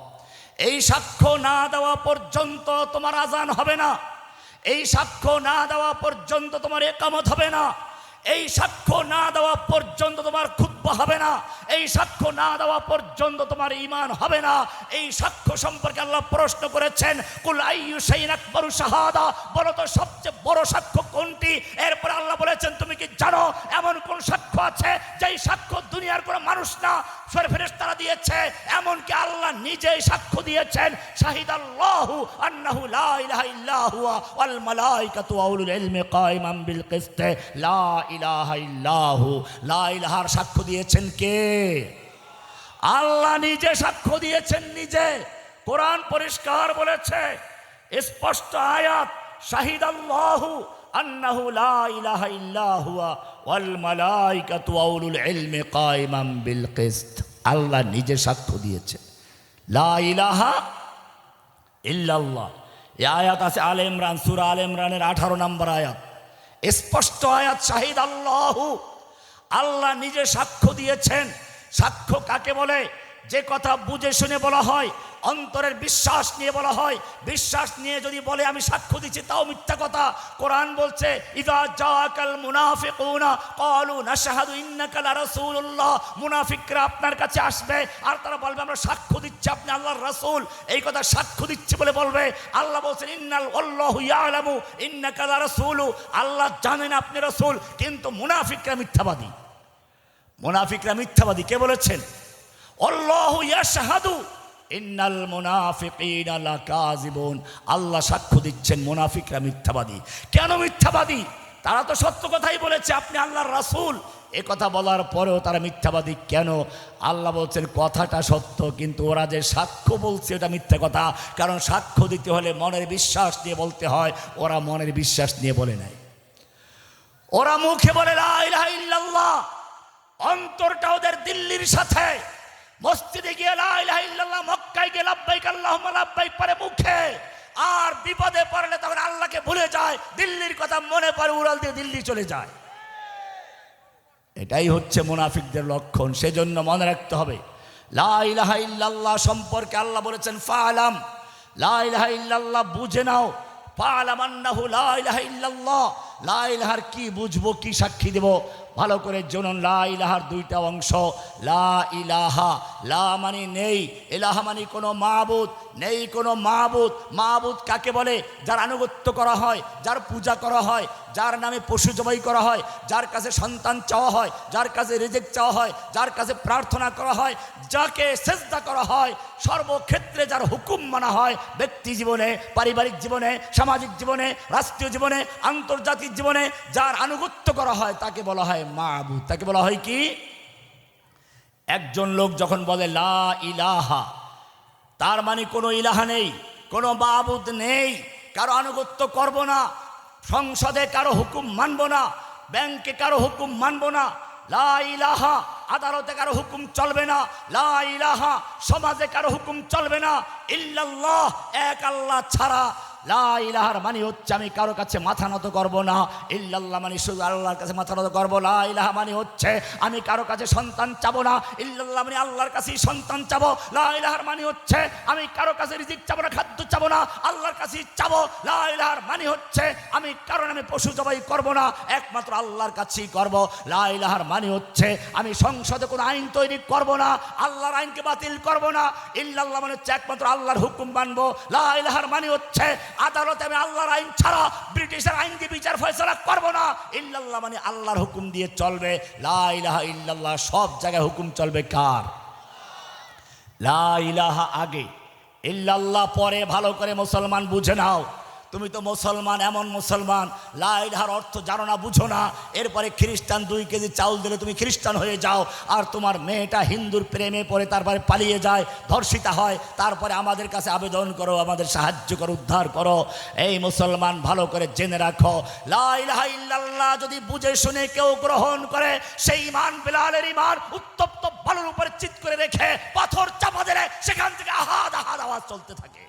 Speaker 1: এই সাক্ষ্য না দেওয়া পর্যন্ত তোমার আজান হবে না, এই সাক্ষ্য না দেওয়া পর্যন্ত তোমার ইকামত হবে না, এই সাক্ষ্য না দেওয়া পর্যন্ত তোমার খুতবা হবে না, এই সাক্ষ্য না দেওয়া পর্যন্ত তোমার ঈমান হবে না। এই সাক্ষ্য সম্পর্কে আল্লাহ প্রশ্ন করেছেন, কুল আইয়ু শাইইন আকবারু শাহাদা, বলো তো সবচেয়ে বড় সাক্ষ্য কোনটি? এরপর আল্লাহ বলেছেন, তুমি কি জানো এমন কোন সাক্ষ্য আছে যেই সাক্ষ্য দুনিয়ার কোনো মানুষ না ফেরেশতারা দিয়েছে, এমনকি আল্লাহ নিজেই সাক্ষ্য দিয়েছেন, শাহিদাল্লাহু আন্নাহু লা ইলাহা ইল্লা হুয়া ওয়াল মালাইকাতু ওয়া উলুল ইলমি কায়িমান বিল কিসত, লা ইলাহা ইল্লাহু, লা ইলাহার সাক্ষ্য দিয়েছেন কে? আল্লাহ নিজে সাক্ষ্য দিয়েছেন, নিজে। কোরআন পরিষ্কার বলেছে, স্পষ্ট আয়াত, শাহিদাল্লাহু আন্নাহু লা ইলাহা ইল্লা হুয়া ওয়াল মালাইকাতু ওয়া উলুল ইলমি কায়িমান বিল কিসত, আল্লাহ নিজে সাক্ষ্য দিয়েছে লা ইলাহা ইল্লাল্লাহ। এই আয়াত আছে আলে ইমরান, সূরা আলে ইমরানের 18 নম্বর আয়াত, স্পষ্ট আয়াত, শাহিদাল্লাহু, আল্লাহ নিজে সাক্ষ্য দিয়েছেন। সাক্ষ্য কাকে বলে? যে কথা বুঝে শুনে বলা হয়, অন্তরের বিশ্বাস নিয়ে বলা হয়। বিশ্বাস নিয়ে যদি বলে আমি সাক্ষ্য দিচ্ছি, তাও মিথ্যা কথা। কোরআন বলছে, ইযা জাআকাল মুনাফিকুনা ক্বালু নাশহাদু ইন্নাকা লারাসূলুল্লাহ, মুনাফিকরা আপনার কাছে আসবে আর তারা বলবে আমরা সাক্ষ্য দিচ্ছি আপনি আল্লাহর রাসূল। এই কথা সাক্ষ্য দিচ্ছি বলে বলবে। আল্লাহ বলছেন, ইন্নাল আল্লাহু ইয়ালামু ইন্নাকা লারাসূলু, আল্লাহ জানেন আপনি রাসূল। কিন্তু মুনাফিকরা মিথ্যাবাদী, মুনাফিকরা মিথ্যাবাদী। কে বলেছেন? আল্লাহু ইয়াশহাদু ইন্নাল মুনাফিকিনা লাকাযিবুন, আল্লাহ সাক্ষ্য দিচ্ছেন মুনাফিকরা মিথ্যাবাদী। কেন মিথ্যাবাদী? তারা তো সত্য কথাই বলেছে আপনি আল্লাহর রাসূল, এ কথা বলার পরেও তারা মিথ্যাবাদী কেন? আল্লাহ বলছেন কথাটা সত্য, কিন্তু ওরা যে সাক্ষ্য বলছে এটা মিথ্যা কথা। কারণ সাক্ষ্য দিতে হলে মনের বিশ্বাস নিয়ে বলতে হয়, ওরা মনের বিশ্বাস নিয়ে বলে নাই। ওরা মুখে বলে লা ইলাহা ইল্লাল্লাহ, অন্তরটা ওদের দিল্লির সাথে। মসজিদে গিয়ে লা ইলাহা ইল্লাল্লাহ, মক্কায় গিয়ে লাব্বাইক আল্লাহুম্মা লাব্বাইক পরে মুখে, আর বিপদে পড়লে তখন আল্লাহকে ভুলে যায়, দিল্লির কথা মনে পড়ে উড়াল দিয়ে দিল্লি চলে যায়। এটাই হচ্ছে মুনাফিকদের লক্ষণ। সেজন্য মনে রাখতে হবে, লা ইলাহা ইল্লাল্লাহ সম্পর্কে আল্লাহ বলেছেন ফাআলাম, লা ইলাহা ইল্লাল্লাহ বুঝে নাও। ফাআলাম আন্নাহু লা ইলাহা ইল্লাল্লাহ, লা ইলাহার কি বুঝবো, কি সাক্ষী দেব? ভালো করে জানুন, লা ইলাহার দুইটা অংশ। লা ইলাহা, লা মানে নেই, ইলাহা মানে কোনো মাবুদ নেই, কোনো মাবুদ। মাবুদ কাকে বলে? যার আনুগত্য করা হয়, যার পূজা করা হয়, যার নামে পশু জবাই করা হয়, যার কাছে সন্তান চাওয়া হয়, যার কাছে রিজিক চাওয়া হয়, যার কাছে প্রার্থনা করা হয়, যাকে সেজদা করা হয়, সর্বক্ষেত্রে যার হুকুম মানা হয়, ব্যক্তি জীবনে, পারিবারিক জীবনে, সামাজিক জীবনে, রাষ্ট্রীয় জীবনে, আন্তর্জাতিক জীবনে যার আনুগত্য করা হয় তাকে বলা হয় মাবুদ। তাকে বলা হয় কি? একজন লোক যখন বলে লা ইলাহা, তার মানে কোনো ইলাহা নেই, কোনো মাবুদ নেই, কারো আনুগত্য করব না, সংসদে কারো হুকুম মানব না, ব্যাংকে কারো হুকুম মানব না। লা ইলাহা, আদালতে কারো হুকুম চলবে না। লা ইলাহা, সমাজে কারো হুকুম চলবে না। ইল্লাল্লাহ, এক আল্লাহ ছাড়া। লা ইলাহার মানে হচ্ছে আমি কারো কাছে মাথা নত করব না। ইল্লাল্লাহ মানে শুধু আল্লাহর কাছে মাথা নত করব। লা ইলাহা মানে হচ্ছে আমি কারো কাছে সন্তান চাবো না। ইল্লাল্লাহ মানে আল্লাহর কাছেই সন্তান চাবো। লা ইলাহার মানে হচ্ছে আমি কারো কাছে রিজিক চাবো না, খাদ্য চাবো না, আল্লাহর কাছেই চাবো। লা ইলাহার মানে হচ্ছে আমি কারো নামে পশু জবাই করব না, একমাত্র আল্লাহর কাছেই করব। লা ইলাহার মানে হচ্ছে আমি সংসদে কোনো আইন তৈরি করব না, আল্লাহর আইনকে বাতিল করব না। ইল্লাল্লাহ মানে হচ্ছে একমাত্র আল্লাহর হুকুম মানবো। লা ইলাহার মানে হচ্ছে আদালতে আমি আল্লাহর আইন ছাড়া ব্রিটিশের আইন দিয়ে বিচার ফয়সালা করব না। ইল্লাল্লাহ মানে আল্লাহর হুকুম দিয়ে চলবে। লা ইলাহা ইল্লাল্লাহ, সব জায়গায় হুকুম চলবে কার? লা ইলাহা আগে, ইল্লাল্লাহ পরে। ভালো করে মুসলমান বুঝে নাও, তুমি তো মুসলমান, এমন মুসলমান লা ইলাহার অর্থ জানো না, বুঝো না। এরপরে খ্রিস্টান 2 কেজি চাউল দিলে তুমি খ্রিস্টান হয়ে যাও, আর তোমার মেয়েটা হিন্দুর প্রেমে পড়ে তারপরে পালিয়ে যায়, ধর্ষিতা হয়, তারপরে আমাদের কাছে আবেদন করো, আমাদের সাহায্য করো, উদ্ধার করো। এই মুসলমান ভালো করে জেনে রাখো, লা ইলাহা ইল্লাল্লাহ যদি বুঝে শুনে কেউ গ্রহণ করে, সেই ঈমান বিলালের ঈমান উত্তপ্ত বালুর উপরে চিৎ করে রেখে পাথর চাপা দিলে সেখান থেকে আহাদ আহাদ আওয়াজ চলতে থাকে।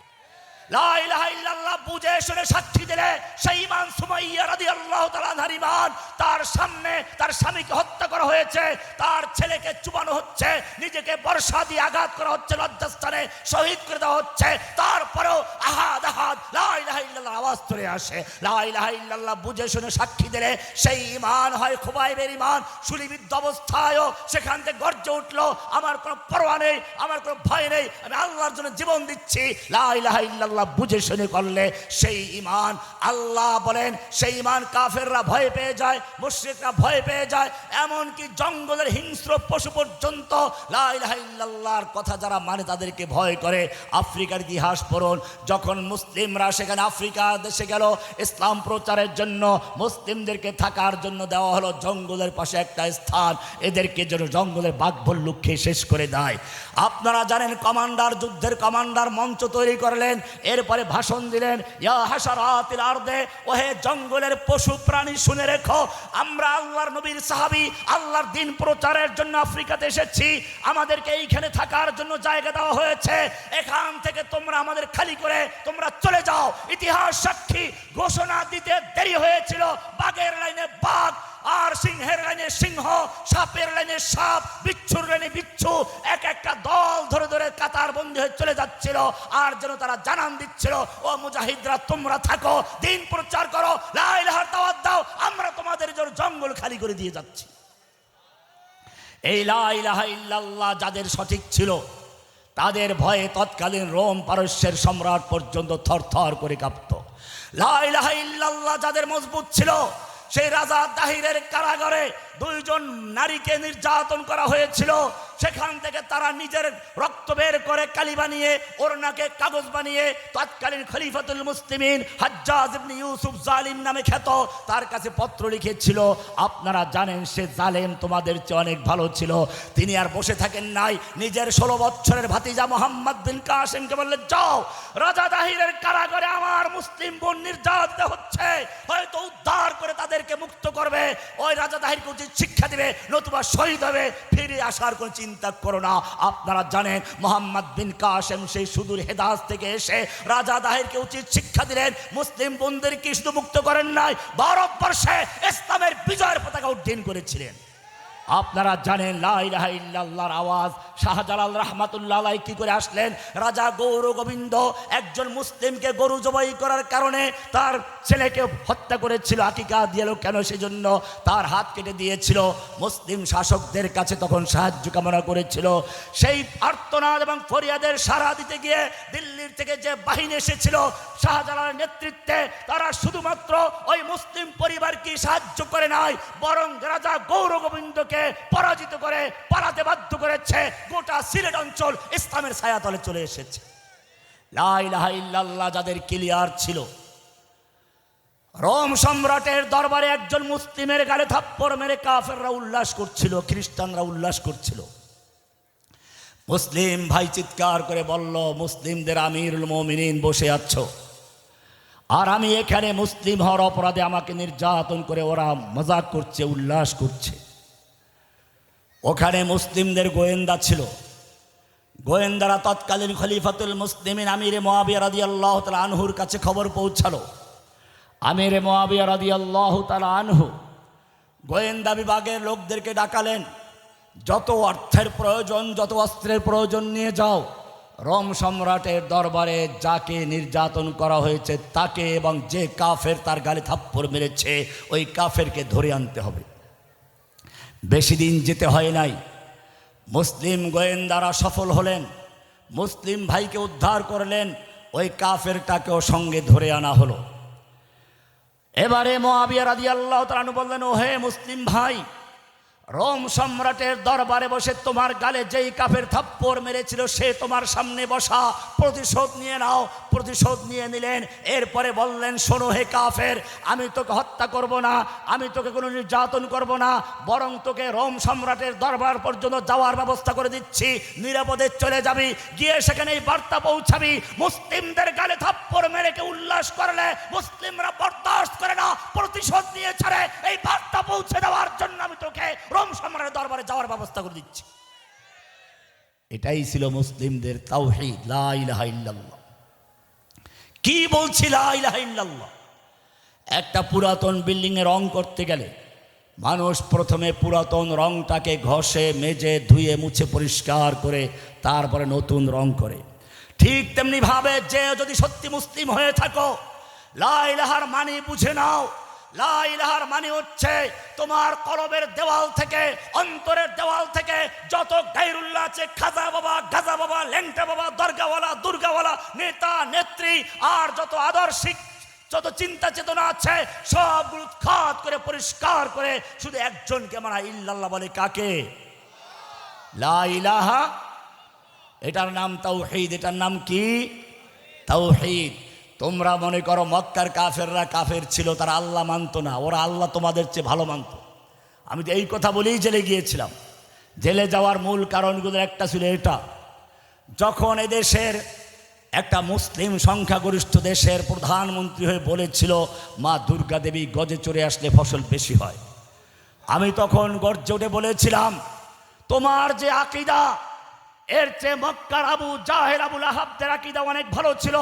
Speaker 1: লা ইলাহা ইল্লাল্লাহ বুঝে শুনে সাক্ষী দিলে সেই ঈমান সুমাইয়া রাদিয়াল্লাহু তাআলা আনহার ঈমান। তার সামনে তার স্বামীকে হত্যা করা হয়েছে, তার ছেলেকে চুবানো হচ্ছে, নিজেকে বর্ষা দিয়ে আঘাত করা হচ্ছে, লজ্জাস্থানে শহীদ করে দেওয়া হচ্ছে, তারপরেও আহাদ আহাদ লা ইলাহা ইল্লাল্লাহ আওয়াজ বাস্তরে আসে। লা ইলাহা ইল্লাল্লাহ বুঝে শুনে সাক্ষী দিলে সেই ঈমান হয় খুবাইবের ঈমান। শুলিবিদ্ধ অবস্থায়ও সেখান থেকে গর্জে উঠলো, আমার কোনো পরোয়া নেই, আমার কোনো ভয় নেই, আমি আল্লাহর জন্য জীবন দিচ্ছি। লা ইলাহা ইল্লাল্লাহ বুঝে শুনে করলে সেই ঈমান, আল্লাহ বলেন সেই ঈমান কাফেররা ভয় পেয়ে যায়, মুশরিকরা ভয় পেয়ে যায়। এমনকি জঙ্গলের হিংস্র পশু পর্যন্ত লা ইলাহা ইল্লাল্লাহর কথা যারা মানে তাদেরকে ভয় করে। আফ্রিকার ইতিহাস পড়ুন, যখন মুসলিমরা সেখানে আফ্রিকা দেশে গেল ইসলাম প্রচারের জন্য, মুসলিমদেরকে থাকার জন্য দেওয়া হলো জঙ্গলের পাশে একটা স্থান, এদেরকে যেন জঙ্গলের বাঘ ভাল্লুক খেয়ে শেষ করে দেয়। আপনারা জানেন কমান্ডার, যুদ্ধের কমান্ডার মঞ্চ তৈরি করলেন, এরপরে ভাষণ দিলেন, ইয়া হাশারাতিল আরদে, ওহে জঙ্গলের পশু প্রাণী শুনে রেখো, আমরা আল্লাহর নবীর সাহাবী, আল্লাহর দিন প্রচারের জন্য আফ্রিকাতে এসেছি, আমাদেরকে এইখানে থাকার জন্য জায়গা দেওয়া হয়েছে, এখান থেকে তোমরা আমাদের খালি করে তোমরা চলে যাও। ইতিহাস সাক্ষী, ঘোষণা দিতে দেরি হয়েছিল, বাঘের লাইনে বাঘ আর সিংহের লাইনে সিংহ, সাপের লাইনে সাপ, বিচ্ছুর লাইনে বিচ্ছু, এক একটা দল ধরে ধরে কাতার বন্দী হয়ে চলে যাচ্ছিল। আর যেন তারা জানান দিচ্ছিল, ও মুজাহিদরা তোমরা থাকো, দিন প্রচার করো, লা ইলাহার দাওয়াত দাও, আমরা তোমাদের জন্য জঙ্গল খালি করে দিয়ে যাচ্ছি। এই লা ইলাহা ইল্লাল্লাহ যাদের সঠিক ছিল, তাদের ভয়ে তৎকালীন রোম পারস্যের সম্রাট পর্যন্ত থরথর করে কাঁপত। লা ইলাহা ইল্লাল্লাহ যাদের মজবুত ছিল, সেই রাজা দাহিরের কারাগারে 2 জন নারীকে নির্যাতন করা হয়েছিল, সেখান থেকে তারা নিজের রক্ত বের করে কালি বানিয়ে, ওড়নাকে কাগজ বানিয়ে তৎকালীন খলিফাতুল মুসলিমিন হাজ্জাজ ইবনে ইউসুফ জালিম নামে খ্যাত, তার কাছে পত্র লিখেছিল। আপনারা জানেন সে জালেম তোমাদের চেয়ে অনেক ভালো ছিল, তিনি আর বসে থাকেন নাই, নিজের 16 বছরের ভাতিজা মোহাম্মদ বিন কাসেমকে বললেন, যাও রাজা দাহিরের কারাগারে আমার মুসলিম বোন নির্যাতিত হচ্ছে, হয়তো উদ্ধার করে তাদেরকে মুক্ত করবে, ওই রাজা দাহিরকে উচিত শিক্ষা দিবে, নতুবা শহীদ হবে, ফিরে আসার কোন চিন্তা করো না। আপনারা জানেন মোহাম্মদ বিন কাসেম সেই সুদূর হেদাজ থেকে এসে রাজা দাহিরকে উচিত শিক্ষা দিলেন, মুসলিম বোনদেরকে শুধু মুক্ত করেন নাই, ভারতবর্ষে ইসলামের বিজয়ের পতাকা উড্ডীন করেছিলেন। আপনারা জানেন লা ইলাহা ইল্লাল্লাহর আওয়াজ শাহজালাল রাহমাতুল্লাহ আলাইহি কি করে আসলেন। রাজা গৌর গোবিন্দ একজন মুসলিমকে গরু জবাই করার কারণে তার ছেলেকে হত্যা করেছিল, আকিকা দিয়েছিল কেন, সেজন্য তার হাত কেটে দিয়েছিল। মুসলিম শাসকদের কাছে তখন সাহায্য কামনা করেছিল। সেই আর্তনাদ এবং ফরিয়াদের সাড়া দিতে গিয়ে দিল্লির থেকে যে বাহিনী এসেছিল শাহজালালের নেতৃত্বে, তারা শুধুমাত্র ওই মুসলিম পরিবারকে সাহায্য করে নাই, বরং রাজা গৌর গোবিন্দকে পরাজিত করে পালাতে বাধ্য করেছে। গোটা সিলেট অঞ্চল ইসলামের ছায়াতলে চলে এসেছে। লা ইলাহা ইল্লাল্লাহ যাদের ক্লিয়ার ছিল, রোম সম্রাটের দরবারে একজন মুসলিমের গালে থাপ্পড় মেরে কাফেররা উল্লাস করছিল, খ্রিস্টানরা উল্লাস করছিল। মুসলিম ভাই চিৎকার করে বলল, মুসলিমদের আমিরুল মুমিনিন বসে আছো, আর আমি এখানে মুসলিম হওয়ার অপরাধে আমাকে নির্যাতন করে ওরা মজাক করছে, উল্লাস করছে। ওখানে মুসলিমদের গোয়েন্দা ছিল, গোয়েন্দারা তৎকালীন খলিফাতুল মুসলিমিন আমিরে মুআবিয়া রাদিয়াল্লাহু তাআলা আনহুর কাছে খবর পৌঁছালো। আমিরে মুআবিয়া রাদিয়াল্লাহু তাআলা আনহু গোয়েন্দা বিভাগের লোকদেরকে ডাকালেন, যত অর্থের প্রয়োজন, যত অস্ত্রের প্রয়োজন নিয়ে যাও, রোম সম্রাটের দরবারে যাকে নির্যাতন করা হয়েছে তাকে এবং যে কাফের তার গালে থাপ্পড় মেরেছে ওই কাফেরকে ধরে আনতে হবে। বেশি দিন যেতে হয় নাই, মুসলিম গোয়েন্দারা সফল হলেন, মুসলিম ভাইকে উদ্ধার করলেন, ওই কাফেরটাকেও সঙ্গে ধরে আনা হলো। এবারে মুআবিয়া রাদিয়াল্লাহু তাআলা আনহু বললেন, ও হে মুসলিম ভাই, রোম সম্রাটের দরবারে বসে তোমার গালে যেই কাফের থাপ্পড় মেরেছিল সে তোমার সামনে বসা, প্রতিশোধ নিয়ে নাও। প্রতিশোধ নিয়ে নিলেন। এরপরে বললেন, শোনো হে কাফের, আমি তোকে হত্যা করব না, আমি তোকে কোনো নির্যাতন করব না, বরং তোকে রোম সম্রাটের দরবার পর্যন্ত যাওয়ার ব্যবস্থা করে দিচ্ছি, নিরাপদে চলে যাবি, গিয়ে সেখানে এই বার্তা পৌঁছাবি, মুসলিমদের গালে থাপ্পড় মেরে কে উল্লাস করলে মুসলিমরা বরদাস্ত করে না, প্রতিশোধ নিয়ে ছাড়ে, এই বার্তা পৌঁছে দেওয়ার জন্য আমি তোকে রোম সম্রাটের দরবারে যাওয়ার ব্যবস্থা করে দিচ্ছি। এটাই ছিল মুসলিমদের তাওহীদ, লা ইলাহা ইল্লাল্লাহ। কি বলছি লা ইলাহা ইল্লাল্লাহ? একটা পুরাতন বিল্ডিং এ রং করতে গেলে মানুষ প্রথমে পুরাতন রংটাকে ঘষে মেজে ধুয়ে মুছে পরিষ্কার করে তারপরে নতুন রং করে। ঠিক তেমনি ভাবে যে যদি সত্যি মুসলিম হয়ে থাকো, লা ইলাহার মানে বুঝে নাও। লা ইলাহার মানে হচ্ছে তোমার কলবের দেওয়াল থেকে, অন্তরের দেওয়াল থেকে যত গায়রুল্লাহ আছে, খাজা বাবা, গাজা বাবা, ল্যাংটা বাবা, দরগাওয়ালা, দুর্গাওয়ালা, নেতা নেত্রী আর যত আদর্শিক যত চিন্তা চেতনা আছে সবগুলো উৎখাত করে পরিষ্কার করে শুধু একজনকে মানা ইল্লাল্লাহ বলে। কাকে? লা ইলাহা, এটার নাম তাওহীদ। এটার নাম কি? তাওহীদ। তোমরা মনে করো মক্কার কাফেররা কাফের ছিল, তারা আল্লাহ মানতো না, ওরা আল্লাহ তোমাদের চেয়ে ভালো মানত। আমি তো এই কথা বলেই জেলে গিয়েছিলাম। জেলে যাওয়ার মূল কারণগুলোর একটা ছিল এটা, যখন এদেশের একটা মুসলিম সংখ্যাগরিষ্ঠ দেশের প্রধানমন্ত্রী হয়ে বলেছিল মা দুর্গা দেবী গজে চড়ে আসলে ফসল বেশি হয়, আমি তখন গর্জে উঠে বলেছিলাম তোমার যে আকীদা এর চেয়ে মক্কার আবু জাহেল, আবু লাহাবদের আকীদা অনেক ভালো ছিল,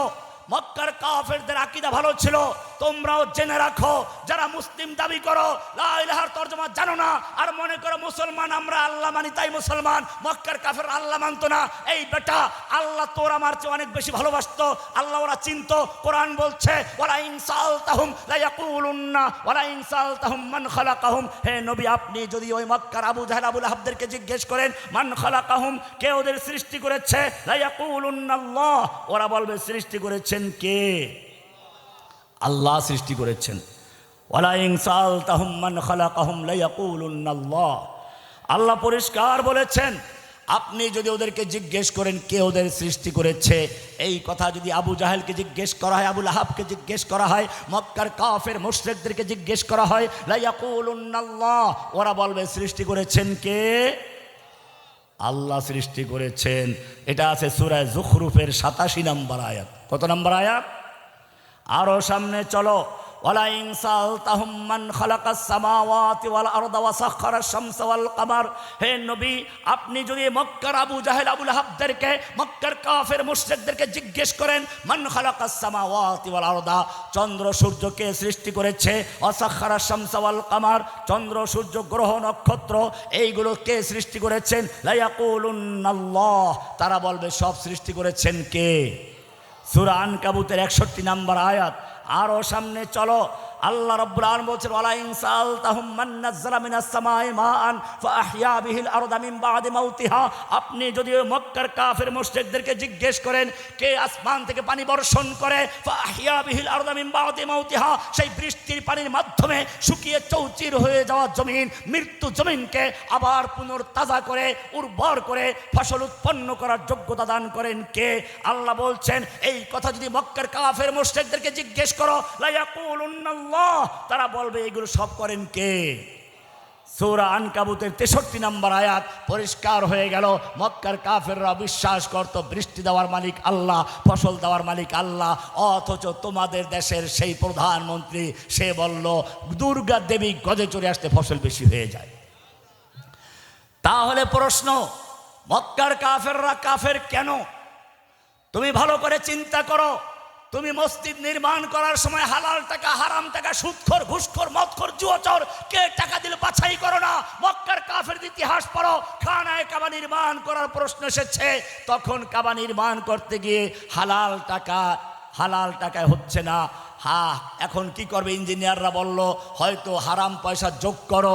Speaker 1: মক্কার কাফেরদের আকীদা ভালো ছিল। তোমরাও জেনে রাখো, যারা মুসলিম দাবি করো লা ইলাহার তরজমা জানো না আর মনে করো মুসলমান আমরা আল্লাহ মানি তাই মুসলমান, মক্কার কাফের আল্লাহ মানতো না। এই বেটা, আল্লাহ তোর আমার চেয়ে অনেক বেশি ভালোবাসতো, আল্লাহ ওরা চিনতো। কোরআন বলছে ওয়ালা ইন সালতাহুম লা ইয়াকুলুন্না ওয়ালা ইন সালতাহুম মান খালাকাহুম। হে নবী, আপনি যদি ওই মক্কার আবু জাহেল, আবু লাহাবদেরকে জিজ্ঞেস করেন মান খালাকাহুম, কে ওদের সৃষ্টি করেছে, লা ইয়াকুলুন্নাল্লাহ, ওরা বলবে সৃষ্টি করেছেন কে? আল্লাহ সৃষ্টি করেছেন। ওয়ালা ইন সালতাহুম মান খালাকাহুম লা ইয়াকুলুন্নাল্লাহ। আল্লাহ পরিষ্কার বলেছেন আপনি যদি ওদেরকে জিজ্ঞেস করেন কে ওদের সৃষ্টি করেছে, এই কথা যদি আবু জাহেলকে জিজ্ঞেস করা হয়, আবু লাহাবকে জিজ্ঞেস করা হয়, মক্কার কাফের মুশরিকদেরকে জিজ্ঞেস করা হয়, লা ইয়াকুলুন্নাল্লাহ, ওরা বলবে সৃষ্টি করেছেন কে? আল্লাহ সৃষ্টি করেছেন। এটা আছে সূরা যুখরুফের 87 নম্বর আয়াত। কত নম্বর আয়াত? আরো সামনে চলো, ওয়ালা ইন সালতাহুম মান খালাকাস সামাওয়াতি ওয়াল আরদা ওয়া সাখখারাশ শামসা ওয়াল কমার। হে নবী, আপনি যদি মক্কার আবু জাহেল, আবু লাহাবদেরকে, মক্কার কাফের মুশরিকদেরকে জিজ্ঞেস করেন মান খালাকাস সামাওয়াতি ওয়াল আরদা, চন্দ্র সূর্যকে সৃষ্টি করেছে, ওয়া সাখখারাশ শামসা ওয়াল কমার, চন্দ্র সূর্য গ্রহ নক্ষত্র এইগুলো কে সৃষ্টি করেছেন, লা ইয়াকুলুন্নাল্লাহ, তারা বলবে সব সৃষ্টি করেছেন কে? সূরা আনকাবুতের 61 নম্বর আয়াত। আরো সামনে চলো, আল্লাহ রাব্বুল আলামিন বলেছেন ওয়ালা ইন সালতাহুম মান নাযালা মিনাস সামাই মাআন ফাআহইয়া বিহিল আরদা মিন বাদি মাউতিহা, আপনি যদি মক্কার কাফের মুশরিকদেরকে জিজ্ঞেস করেন কে আসমান থেকে পানি বর্ষণ করে, ফাআহইয়া বিহিল আরদা মিন বাদি মাউতিহা, সেই বৃষ্টির পানির মাধ্যমে শুকিয়ে চৌচির হয়ে যাওয়া জমিন, মৃত্যু জমিনকে আবার পুনর্তাজা করে উর্বর করে ফসল উৎপন্ন করার যোগ্যতা দান করেন কে? আল্লাহ বলছেন এই কথা যদি মক্কার কাফের মুশরিকদেরকে জিজ্ঞেস করো লা ইয়াকুলুন্নাল্লাহ, তারা বলবে এগুলো সব করেন কে? সূরা আনকাবুতের 63 নম্বর আয়াত। পরিষ্কার হয়ে গেল মক্কার কাফেররা বিশ্বাস করত বৃষ্টি দেওয়ার মালিক আল্লাহ, ফসল দেওয়ার মালিক আল্লাহ, অথচ তোমাদের দেশের সেই প্রধানমন্ত্রী সে বলল দুর্গা দেবী গজে চড়ে আসতে ফসল বেশি হয়ে যায়। তাহলে প্রশ্ন, মক্কার কাফেররা কাফের কেন? তুমি ভালো করে চিন্তা করো। তুমি মসজিদ নির্মাণ করার সময় হালাল টাকা, হারাম টাকা, সুদখোর, ঘুষখোর, মদখোর, জুয়াচোর কে টাকা দিল বাছাই করো না। মক্কার কাফের ইতিহাস পড়ো। খানায়ে কাবা নির্মাণ করার প্রশ্ন এসেছে, তখন কাবা নির্মাণ করতে গিয়ে হালাল টাকায় হচ্ছে না। এখন কি করবে? ইঞ্জিনিয়াররা বলল হয়তো হারাম পয়সা যোগ করো,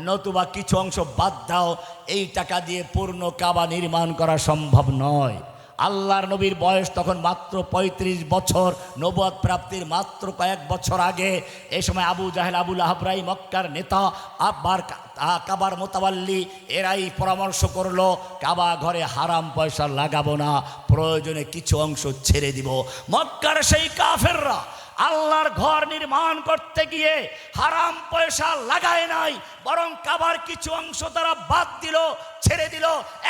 Speaker 1: নতুবা কিছু অংশ বাদ দাও, এই টাকা দিয়ে পূর্ণ কাবা নির্মাণ করা সম্ভব নয়। আল্লাহর নবীর বয়স তখন মাত্র 35 বছর, নবুয়ত প্রাপ্তির মাত্র কয়েক বছর আগে। এই সময় আবু জাহেল, আবু লাহাবরাই মক্কার নেতা, আবার কাবার মোতাবাল্লি, এরাই পরামর্শ করলো কাবা ঘরে হারাম পয়সা লাগাবো না, প্রয়োজনে কিছু অংশ ছেড়ে দিব। মক্কার সেই কাফেররা আল্লাহর ঘর নির্মাণ করতে গিয়ে হারাম পয়সা লাগায় নাই, বরং কাবার কিছু অংশ তারা বাদ দিল, ছেড়ে দিল।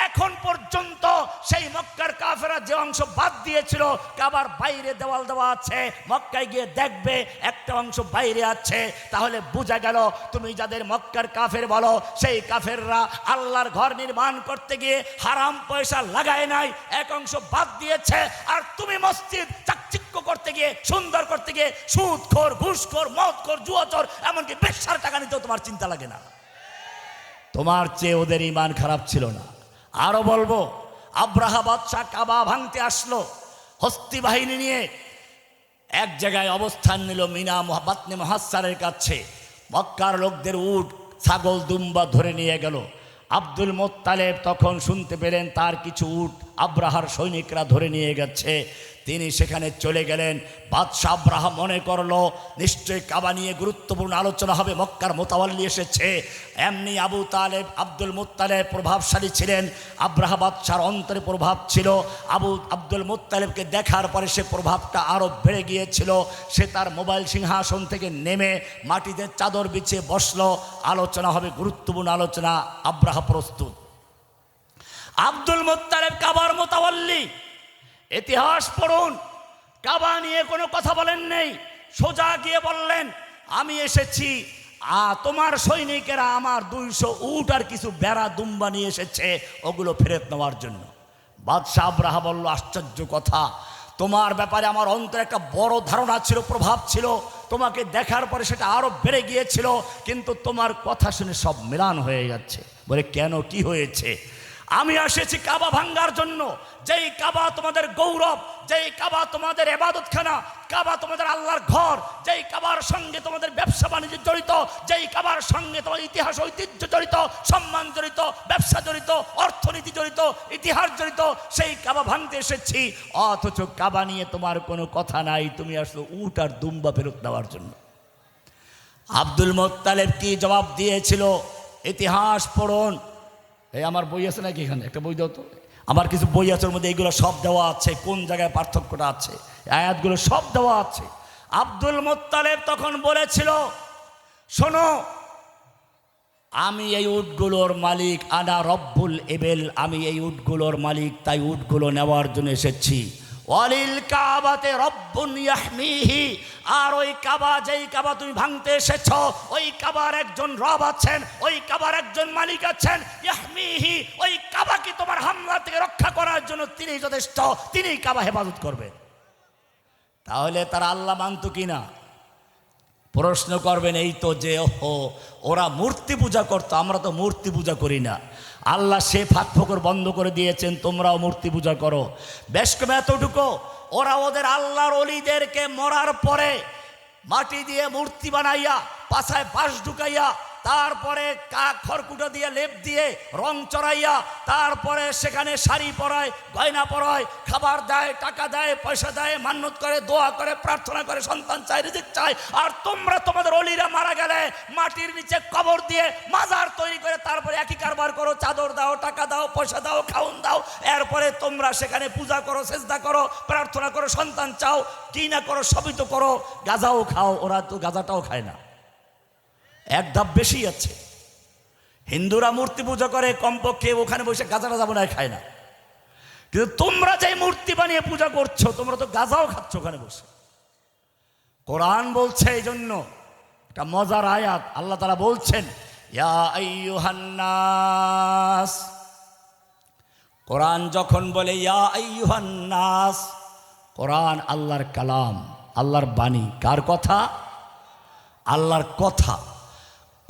Speaker 1: এখন পর্যন্ত সেই মক্কার কাফেররা যে অংশ বাদ দিয়েছিল, কাবার বাইরে দেওয়াল দেওয়া আছে, মক্কায় গিয়ে দেখবে একটা অংশ বাইরে আছে। তাহলে বোঝা গেল তুমি যাদের মক্কার কাফের বলো, সেই কাফেররা আল্লাহর ঘর নির্মাণ করতে গিয়ে হারাম পয়সা লাগায় নাই, এক অংশ বাদ দিয়েছে। আর তুমি মসজিদ চাকচিক্য করতে গিয়ে, সুন্দর করতে গিয়ে সুদখোর, ঘুষখোর, মদখোর, জুয়াচোর, এমনকি বেশ্যার টাকা নিতেও তোমার চিন্তা লাগে না। তোমার চেয়ে ওদের ঈমান খারাপ ছিল না। আরো বলবো, আব্রাহা বাদশাহ কাবা ভাঙতে আসলো হস্তি বাহিনী নিয়ে। এক জায়গায় অবস্থান নিল মিনা বাতনে মুহাসসারের কাছে। মক্কার লোকদের উট ছাগল দুম্বা ধরে নিয়ে গেল। আব্দুল মোত্তালেব তখন শুনতে পেলেন তার কিছু উট আব্রাহার সৈনিকরা ধরে নিয়ে গেছে। তিনি সেখানে চলে গেলেন। বাদশাহ আব্রাহা মনে করলো নিশ্চয়ই কাবা নিয়ে গুরুত্বপূর্ণ আলোচনা হবে, মক্কার মোতাওয়াল্লি এসেছে। এমনি আবু তালেব আব্দুল মোত্তালেব প্রভাবশালী ছিলেন, আব্রাহা বাদশার অন্তরে প্রভাব ছিল। আব্দুল মোত্তালেবকে দেখার পরে সে প্রভাবটা আরও বেড়ে গিয়েছিল। সে তার মোবাইল সিংহাসন থেকে নেমে মাটিতে চাদর বিছিয়ে বসলো। আলোচনা হবে, গুরুত্বপূর্ণ আলোচনা। আব্রাহা প্রস্তুত। আব্দুল মোত্তালেব কাবার মোতাওয়াল্লি। ইতিহাস পড়ুন, কাবা নিয়ে কোনো কথা বলেন নেই, সোজা গিয়ে বললেন আমি এসেছি, তোমার সৈনিকেরা আমার 200 উট আর কিছু বেড়া দুম্বা নিয়ে এসেছে, ওগুলো ফেরত নেওয়ার জন্য। বাদশাহ আব্রাহা বলল আশ্চর্য কথা, তোমার ব্যাপারে আমার অন্তরে একটা বড় ধারণা ছিল, প্রভাব ছিল, তোমাকে দেখার পরে সেটা আরো বেড়ে গিয়েছিল, কিন্তু তোমার কথা শুনে সব মিলান হয়ে যাচ্ছে। বলে কেন, কি হয়েছে? আমি এসেছি কাবা ভাঙ্গার জন্য। যেই কাবা তোমাদের গৌরব, যেই কাবা তোমাদের ইবাদতখানা, কাবা তোমাদের আল্লাহর ঘর, যেই কাবার সঙ্গে তোমাদের ব্যবসা বাণিজ্য জড়িত, যেই কাবার সঙ্গে তোমার ইতিহাস ঐতিহ্য জড়িত, সম্মান জড়িত, ব্যবসা জড়িত, অর্থনীতি জড়িত, ইতিহাস জড়িত, সেই কাবা ভাঙতে এসেছি। অথচ কাবা নিয়ে তোমার কোনো কথা নাই, তুমি আসলে উট আর দুম্বা ফেরত নেওয়ার জন্য। আব্দুল মোত্তালেব কি জবাব দিয়েছিল? ইতিহাস পড়ুন। এই আমার বই আছে নাকি এখানে? একটা বই দাও তো। আমার কিছু বই আছে, ওর মধ্যে এইগুলো সব দেওয়া আছে, কোন জায়গায় পার্থক্যটা আছে, আয়াতগুলো সব দেওয়া আছে। আব্দুল মোত্তালেব তখন বলেছিল শোনো, আমি এই উটগুলোর মালিক, আনা রব্বুল ইবেল, আমি এই উটগুলোর মালিক, তাই উটগুলো নেওয়ার জন্য এসেছি। ওয়ালিল কাবাতে রব্বুন ইয়াহমিহি, আর ওই কাবা, যেই কাবা তুমি ভাঙতে এসেছ, ওই কাবার একজন রব আছেন, ওই কাবার একজন মালিক আছেন। ইয়াহমিহি, ওই কাবাকে তোমার হামলা থেকে রক্ষা করার জন্য তিনি যথেষ্ট, তিনি কাবা হেফাজত করবেন। তাহলে তারা আল্লাহ মানত কিনা? প্রশ্ন করবেন এই তো যে ওরা মূর্তি পূজা করতো, আমরা তো মূর্তি পূজা করি না। আল্লাহ সে ফাঁক ফোকর বন্ধ করে দিয়েছেন, তোমরাও মূর্তি পূজা করো। বেশ কম এতটুকু, ওরা ওদের আল্লাহর ওলিদেরকে মরার পরে মাটি দিয়ে মূর্তি বানাইয়া, পাছায় বাঁশ ঢুকাইয়া, তারপরে খড়কুটো দিয়ে লেপ দিয়ে রং চড়াইয়া, তারপরে সেখানে শাড়ি পরায়, গয়না পরায়, খাবার দেয়, টাকা দেয়, পয়সা দেয়, মান্যত করে, দোয়া করে, প্রার্থনা করে, সন্তান চায়, রিজিক চায়। আর তোমরা তোমাদের অলিরা মারা গেলে মাটির নিচে কবর দিয়ে মাজার তৈরি করে তারপরে একই কারবার করো, চাদর দাও, টাকা দাও, পয়সা দাও, খাউন দাও, এরপরে তোমরা সেখানে পূজা করো, সেজদা করো, প্রার্থনা করো, সন্তান চাও, কি না করো সবই তো করো, গাঁজাও খাও। ওরা তো গাঁজাটাও খায় না, এক ধাপ বেশি আছে। হিন্দুরা মূর্তি পূজা করে, কমপক্ষে ওখানে বসে গাঁজাটা যাবো না, খায় না। কিন্তু তোমরা যে মূর্তি বানিয়ে পূজা করছো, তোমরা তো গাঁজাও খাচ্ছ ওখানে বসে। কোরআন বলছে এই জন্য একটা মজার আয়াত, আল্লাহ তাআলা বলছেন ইয়া আইয়ুহান নাস। কোরআন যখন বলে ইয়া আইয়ুহান নাস, কোরআন আল্লাহর কালাম, আল্লাহর বাণী। কার কথা? আল্লাহর কথা।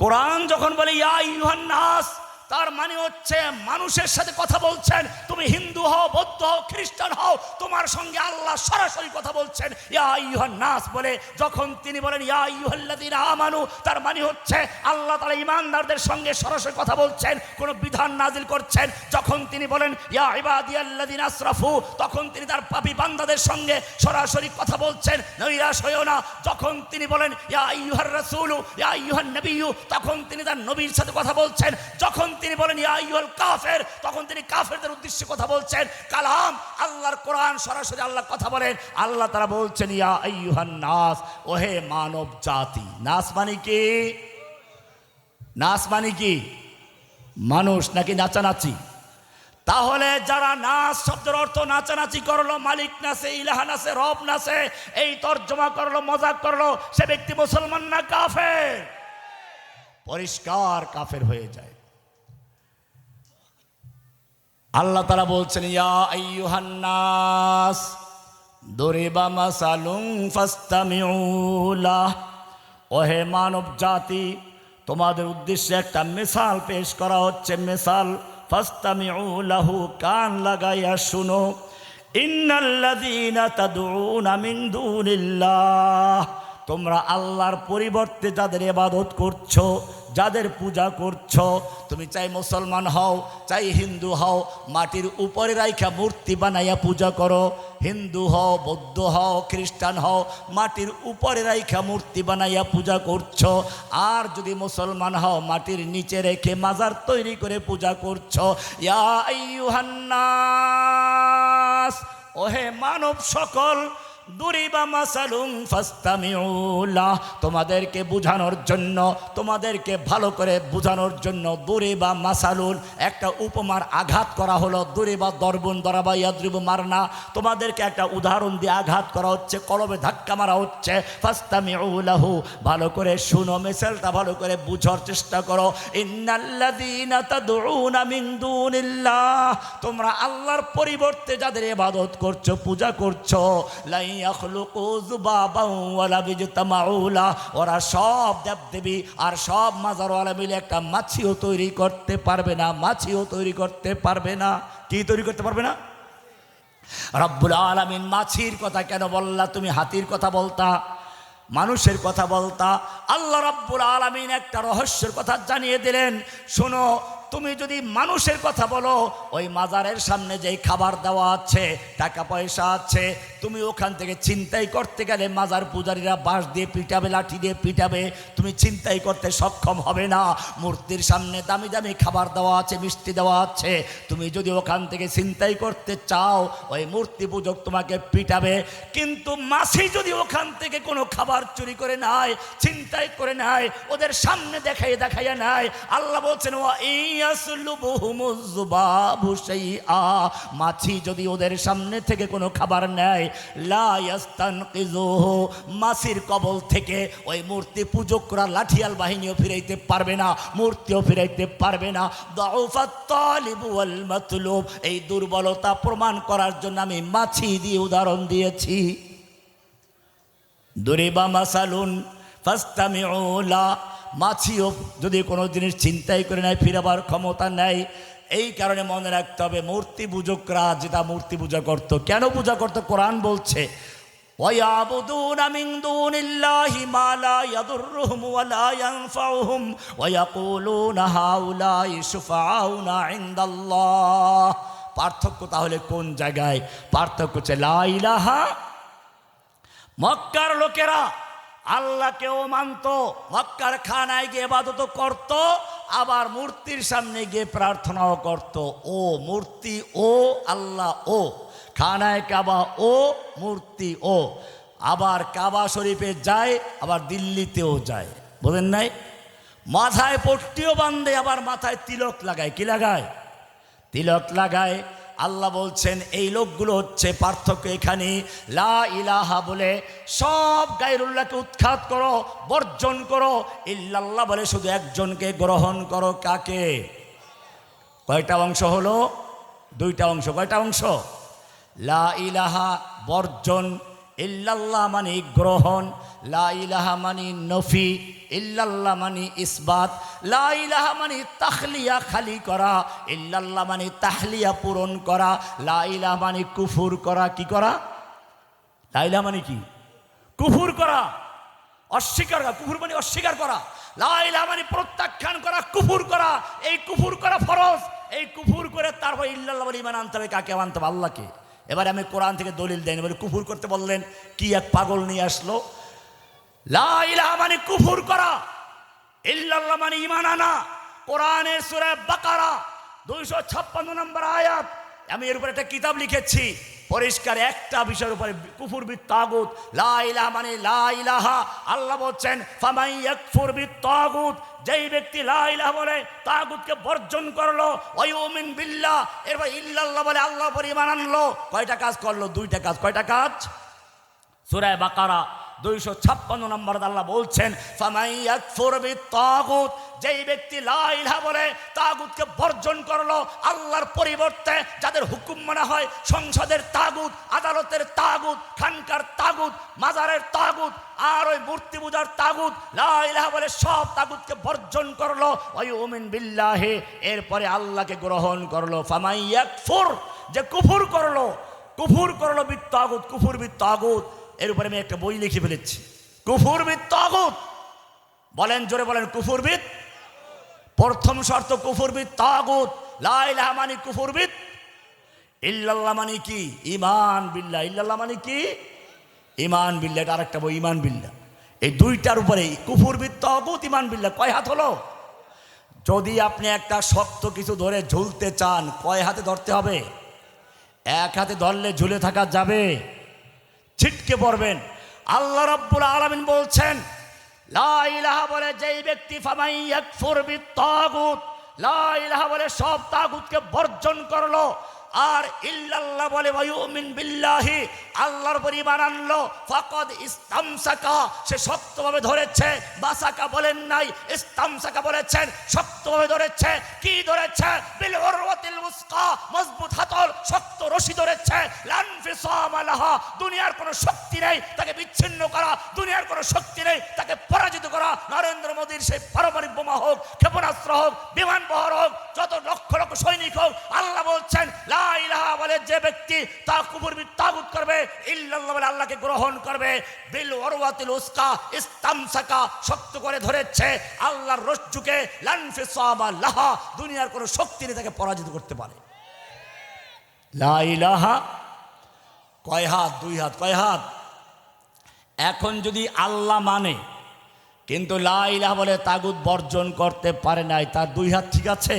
Speaker 1: কোরআন যখন বলে ইয়া আইয়ুহান নাস, তার মানে হচ্ছে মানুষের সাথে কথা বলছেন। তুমি হিন্দু হও, বৌদ্ধ হও, খ্রিস্টান হও, তোমার সঙ্গে আল্লাহ সরাসরি কথা বলছেন ইয়া আইয়ুহান নাস বলে। যখন তিনি বলেন ইয়া আইয়ুহাল্লাযীনা আমানু, তার মানে হচ্ছে আল্লাহ তাআলা ঈমানদারদের সঙ্গে সরাসরি কথা বলছেন, কোনো বিধান নাজিল করছেন। যখন তিনি বলেন ইয়া ইবাদিয়াল্লাযীনা আসরাফু, তখন তিনি তার পাপী বান্দাদের সঙ্গে সরাসরি কথা বলছেন, নৈরাশ হইও না। যখন তিনি বলেন ইয়া আইয়ুহার রাসূলু ইয়া আইয়ুহান নবিয়্যু, তখন তিনি তার নবীর সাথে কথা বলছেন। যখন তিনি বলেন ইয়া আইয়ুহাল কাফের, তখন তিনি কাফেরদের উদ্দেশ্যে কথা বলছেন। কালাম, আল্লাহর কোরআন, সরাসরি আল্লাহ কথা বলেন। আল্লাহ তাআলা বলছেন ইয়া আইয়ুহান নাস, ওহে মানব জাতি। নাস মানে কি? নাস মানে কি? মানুষ নাকি নাচানাচি? তাহলে যারা নাস শব্দের অর্থ নাচানাচি করলো, মালিক নাচে, ইলাহা নাচে, রব নাচে, এই তর্জমা করলো, মজাক করলো, সে ব্যক্তি মুসলমান না কাফের? পরিষ্কার কাফের হয়ে যায়। আল্লাহ তাআলা বলছেন ইয়া আইয়ুহান নাস দরিবা মাসালুন ফাসতামিউ লাহ, ওহে মানব জাতি, তোমাদের উদ্দেশ্যে একটা মিসাল পেশ করা হচ্ছে। মিসাল, ফাসতামিউ লাহু, কান লাগাইয়া শুনো। ইন্নাল্লাযীনা তাদউনা মিন দুনিল্লাহ, তোমরা আল্লাহর পরিবর্তে যাদের ইবাদত করছো, যাদের পূজা করছো, তুমি চাই মুসলমান হও চাই হিন্দু হও, মাটির উপরে রাইখা মূর্তি বানাইয়া পূজা করো। হিন্দু হও, বৌদ্ধ হও, খ্রিস্টান হও, মাটির উপরে রাইখা মূর্তি বানাইয়া পূজা করছো। আর যদি মুসলমান হও, মাটির নিচে রেখে মাজার তৈরি করে পূজা করছো। ইয়া আইয়ুহান নাস, ওহে মানব সকল, দুরিবা মাসালুম ফাস্তামিউ লাহ, তোমাদেরকে বুঝানোর জন্য, তোমাদেরকে ভালো করে বুঝানোর জন্য দুরিবা মাসালুন, একটা উপমার আঘাত করা হলো। দুরিবা দরবুন দরাবা ইয়াদ্রিবু মারনা, তোমাদেরকে একটা উদাহরণ দিয়ে আঘাত করা হচ্ছে, কলবে ধাক্কা মারা হচ্ছে। ফাস্তামিউ লাহু, ভালো করে শুনো, মিসালটা ভালো করে বুঝার চেষ্টা করো। ইন্নাল্লাযীনা তাদউনা মিন দুনিল্লাহ, তোমরা আল্লাহর পরিবর্তে যাদের ইবাদত করছো, পূজা করছো, লাই ইয়াখলুকু যুবাবান ওয়ালা বিজতামাউ লাহ, ওরা সব দেবদেবী আর সব মাজারওয়ালা মিলে একটা মাছিও তৈরি করতে পারবে না, মাছিও তৈরি করতে পারবে না। কি তৈরি করতে পারবে না? রব্বুল আলামিন মাছির কথা কেন বললা? তুমি হাতির কথা বলতা, মানুষের কথা বলতা। আল্লাহ রাব্বুল আলামিন একটা রহস্যের কথা জানিয়ে দিলেন। শোনো, তুমি যদি মানুষের কথা বলো, ওই মাজারের সামনে যেই খাবার দেওয়া আছে, টাকা পয়সা আছে, তুমি ওখান থেকে ছিনতাই করতে গেলে মাজার পূজারীরা বাঁশ দিয়ে পিটাবে, লাঠি দিয়ে পিটাবে, তুমি ছিনতাই করতে সক্ষম হবে না। মূর্তির সামনে দামি দামি খাবার দেওয়া আছে, মিষ্টি দেওয়া আছে, তুমি যদি ওখান থেকে ছিনতাই করতে চাও, ওই মূর্তি পূজক তোমাকে পিটাবে। কিন্তু মাছি যদি ওখান থেকে কোনো খাবার চুরি করে নেয়, ছিনতাই করে নেয়, ওদের সামনে দেখাইয়া নেয়, আল্লাহ বলছেন ওয়া ইয়াসলুবুহুমুজ যুবাবু শাইআ, মাছি যদি ওদের সামনে থেকে কোনো খাবার নেয়, লা ইয়াস্তানকিযুহু, মাছির কবল থেকে ওই মূর্তি পূজকরা লাঠিয়াল বাহিনীও ফিরাইতে পারবে না, মূর্তিও ফিরাইতে পারবে না। দাউফাত তালিব ওয়াল মাতলুব, এই দুর্বলতা প্রমাণ করার জন্য আমি মাছি দিয়ে উদাহরণ দিয়েছি। দুরিবা মাসালুন ফাস্তামিউ লাহ, মাছিও যদি কোনো জিনিস চিন্তাই করে নেয়, ফিরাবার ক্ষমতা নেয়। এই কারণে মনে রাখতে হবে, মূর্তি পূজকরা যেটা মূর্তি পূজা করতো, কেন পূজা করতো? কোরআন বলছে ওয়ায়াবুদুনা মিন দুনিল্লাহি মা লা ইয়াদুররুহুম ওয়া লা ইয়ানফাউহুম ওয়া ইয়াকুলুনা হাউলাই শুফাউনা ইনদাল্লাহ। পার্থক্য তাহলে কোন জায়গায়? পার্থক্য হচ্ছে লা ইলাহা, মক্কার লোকেরা আল্লাহকেও মানত, মক্কার খানায় গিয়ে ইবাদত করত, আবার মূর্তির সামনে গিয়ে প্রার্থনাও করত। ও মূর্তি ও, আল্লাহ ও, খানায় কাবা ও, মূর্তি ও। আবার কাবা শরীফে যায়, আবার দিল্লিতেও যায়, বোঝেন নাই? মাথায় পট্টিও বাঁধে, আবার মাথায় তিলক লাগায়। কি লাগায়? তিলক লাগায়। আল্লাহ বলছেন এই লোকগুলো হচ্ছে পার্থক্য এখানে। লা ইলাহা বলে সব গায়রুল্লাহকে উৎখাত করো, বর্জন করো। ইল্লাল্লাহ বলে শুধু একজনকে গ্রহণ করো। কাকে? কয়টা অংশ হলো? দুইটা অংশ। কয়টা অংশ? লা ইলাহা বর্জন, ইল্লাল্লাহ মানে গ্রহণ, লা ইলাহা মানে নফি, ইল্লাল্লাহ মানে ইসবাত। লা ইলাহা মানে তাখলিয়া, খালি করা, ইল্লাল্লাহ মানে তাহলিয়া, পূরণ করা। লা ইলাহা মানে কুফুর করা। কি করা? লা ইলাহা মানে কি? কুফুর করা, অস্বীকার করা। কুফুর মানে অস্বীকার করা। লা ইলাহা মানে প্রত্যাখ্যান করা, কুফুর করা। এই কুফুর করা ফরজ। এই কুফুর করে তারপর ইল্লাল্লাহ বলে ঈমান আনতে হবে। কাকে আনতে হবে? আল্লাহকে। এবারে আমি কোরআন থেকে দলিল দেয়নি, বলে কুফুর করতে বললেন। কি এক পাগল নিয়ে আসলো। লা ইলাহা মানে কুফুর করা, ইল্লাল্লাহ মানে ঈমান আনা। কোরআনের সূরা বাকারা 256 নম্বর আয়াত। আমি এর উপরে একটা কিতাব লিখেছি, পরিষ্কার একটা বিষয়ের উপরে, কুফুর বিত তাগুত। লা ইলাহা মানে লা ইলাহা। আল্লাহ বলছেন ফামান ইয়াকফুর বিত তাগুত, যেই ব্যক্তি লা ইলাহা বলে তাগুতকে বর্জন করলো, ওয়া ইউমিন বিল্লাহ, এরপর ইল্লাল্লাহ বলে আল্লাহর উপর ঈমান আনলো, কয়টা কাজ করলো? দুইটা কাজ। কয়টা কাজ? সূরা বাকারা 256 নম্বর আল্লাহ বলছেন ফামান ইয়াকফুর বিত তাগুত, যেই ব্যক্তি লা ইলাহা বলে তাগুতকে বর্জন করলো, আল্লাহর পরিবর্তে যাদের হুকুম মানা হয়, সংসদের তাগুত, আদালতের তাগুত, খানকার তাগুত, মাজারের তাগুত, আর ওই মূর্তি পূজার তাগুত, লা ইলাহা বলে সব তাগুতকে বর্জন করলো, ওয়া ইউমিন বিল্লাহি, এরপরে আল্লাহকে গ্রহণ করলো। ফামান ইয়াকফুর, যে কুফর করলো, কুফর করলো বিত্তাগুত, কুফর বিত্তাগুত। এর উপরে আমি একটা বই লিখে ফেলেছি, কুফর বিত্তাগুত। বলেন জোরে বলেন, কুফর বিত। প্রথম শর্ত কুফর বিত্তাগুত, লা ইলাহা মানে কুফর বিত, ইল্লাল্লাহ মানে কি ঈমান বিল্লাহ, ইল্লাল্লাহ মানে কি ঈমান বিল্লাহ। এটা আরেকটা বই, ঈমান বিল্লাহ। এই দুইটার উপরে কুফর বিত্তাগুত, ঈমান বিল্লাহ। কয় হাত হলো? যদি আপনি একটা শক্ত কিছু ধরে ঝুলতে চান, কয় হাতে ধরতে হবে? এক হাতে ধরলে ঝুলে থাকা যাবে? ছিটকে পড়বেন। আল্লাহ রাব্বুল আলামিন বলছেন, লা ইলাহা বলে যেই ব্যক্তি, ফামাই ইয়াকফুর বিত্তাগুত, লা ইলাহা বলে সব তাগুতকে বর্জন করলো, আর ইল্লাল্লাহ বলে ওয়ায়ুমিন বিল্লাহি, আল্লাহর উপর ঈমান আনলো, ফাকাদ ইসতামসাকা, সে শক্তভাবে ধরেছে। বাসাকা বলেন নাই, ইসতামসাকা বলেছেন, শক্তভাবে ধরেছে। কি ধরেছে? বিল উরওয়াতিল উসকা, মজবুত হাতল, শক্ত রশি ধরেছে। লান ফিসামা লাহা, দুনিয়ার কোনো শক্তি নেই তাকে বিচ্ছিন্ন করা, দুনিয়ার কোনো শক্তি নেই তাকে পরাজিত করা। নরেন্দ্র মোদীর সেই পারমাণবিক বোমা হোক, ক্ষেপণাস্ত্র হোক, বিমান বহর হোক, যত লক্ষ লক্ষ সৈনিক হোক, আল্লাহ বলছেন লা ইলাহা বলে যে ব্যক্তি তা কুফর বিত্তাগুত করবে, ইল্লাল্লাহ বলে আল্লাহকে গ্রহণ করবে, বিল উরওয়াতিল উসকা, ইসতামসাকা, শক্ত করে ধরেছে আল্লাহর রজ্জুকে, লান ফিসামা লাহা, দুনিয়ার কোনো শক্তি নেই তাকে পরাজিত করতে পারে। লা ইলাহা কয় হাত? দুই হাত। কয় হাত? এখন যদি আল্লাহ মানে কিন্তু লা ইলাহা বলে তাগুত বর্জন করতে পারে নাই, তার দুই হাত ঠিক আছে?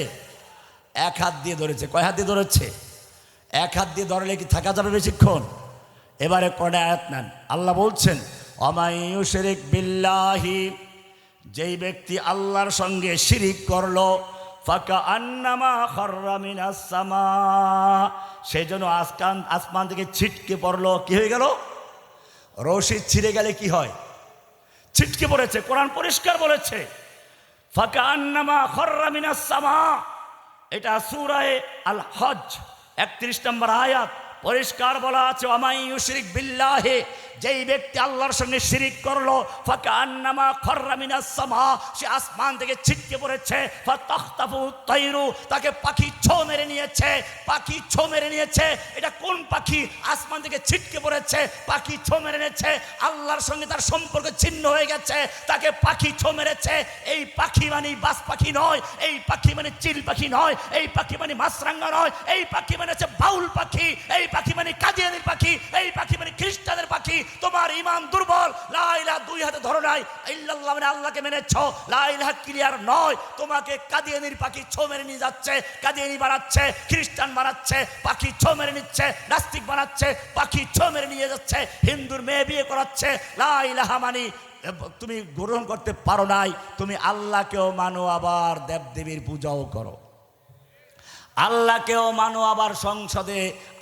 Speaker 1: এক হাত দিয়ে ধরেছে। কয় হাত দিয়ে ধরেছে? এক হাত দিয়ে ধরলে কি থাকা যাবে বেশিক্ষণ? এবারে কোরআনে আয়াত নেন, আল্লাহ বলছেন, ওয়ামাই ইউশরিক বিল্লাহি, যেই ব্যক্তি আল্লাহর সঙ্গে শিরিক করলো, ফাকাআন্নামা খাররা মিনাস সামা, সেই জন্য আসমান থেকে ছিটকে পড়লো। কি হয়ে গেল? রশি ছিঁড়ে গেলে কি হয়? ছিটকে পড়েছে। কোরআন পরিষ্কার বলেছে, ফাকাআন্নামা খাররা মিনাস সামা। এটা সূরা আল হজ 31 নম্বর আয়াত। পরিষ্কার বলা আছে, ওয়ামাই ইউশরিক বিল্লাহি, যেই ব্যক্তি আল্লাহর সঙ্গে শিরিক করলো, ফাকাআন্নামা খাররা মিনাস সামা, সে আসমান থেকে ছিটকে পড়েছে। ফাতাখতাফু তাইরু, তাকে পাখি ছো মেরে নিয়েছে। পাখি ছো মেরে নিয়েছে। এটা কোন পাখি? আসমান থেকে ছিটকে পড়েছে, পাখি ছো মেরে নিয়েছে। আল্লাহর সঙ্গে তার সম্পর্ক ছিন্ন হয়ে গেছে, তাকে পাখি ছো মেরেছে। এই পাখি মানে বাস পাখি নয়, এই পাখি মানে চিল পাখি নয়, এই পাখি মানে মাছরাঙ্গা নয়, এই পাখি মানে হচ্ছে বাউল পাখি, এই পাখি মানে কাদিয়ানির পাখি, এই পাখি মানে খ্রিস্টানের পাখি। তোমার ঈমান দুর্বল, লা ইলাহা দুই হাতে ধরো নাই, ইল্লাল্লাহ মানে আল্লাহকে মেনেছ, লা ইলাহা ক্লিয়ার নয়, তোমাকে কাদিয়ানির পাখি ছো মেরে নিয়ে যাচ্ছে। কাদিয়ানি বানাচ্ছে, খ্রিস্টান বানাচ্ছে, পাখি ছো মেরে নিচ্ছে। নাস্তিক বানাচ্ছে, পাখি ছো মেরে নিয়ে যাচ্ছে। হিন্দুর মেয়ে বিয়ে করাচ্ছে। লা ইলাহা মানে তুমি গ্রহণ করতে পারো নাই, তুমি আল্লাহকেও মানো, আবার দেবদেবীর পূজাও করো। আল্লাহকেও মানো, আবার সংসদে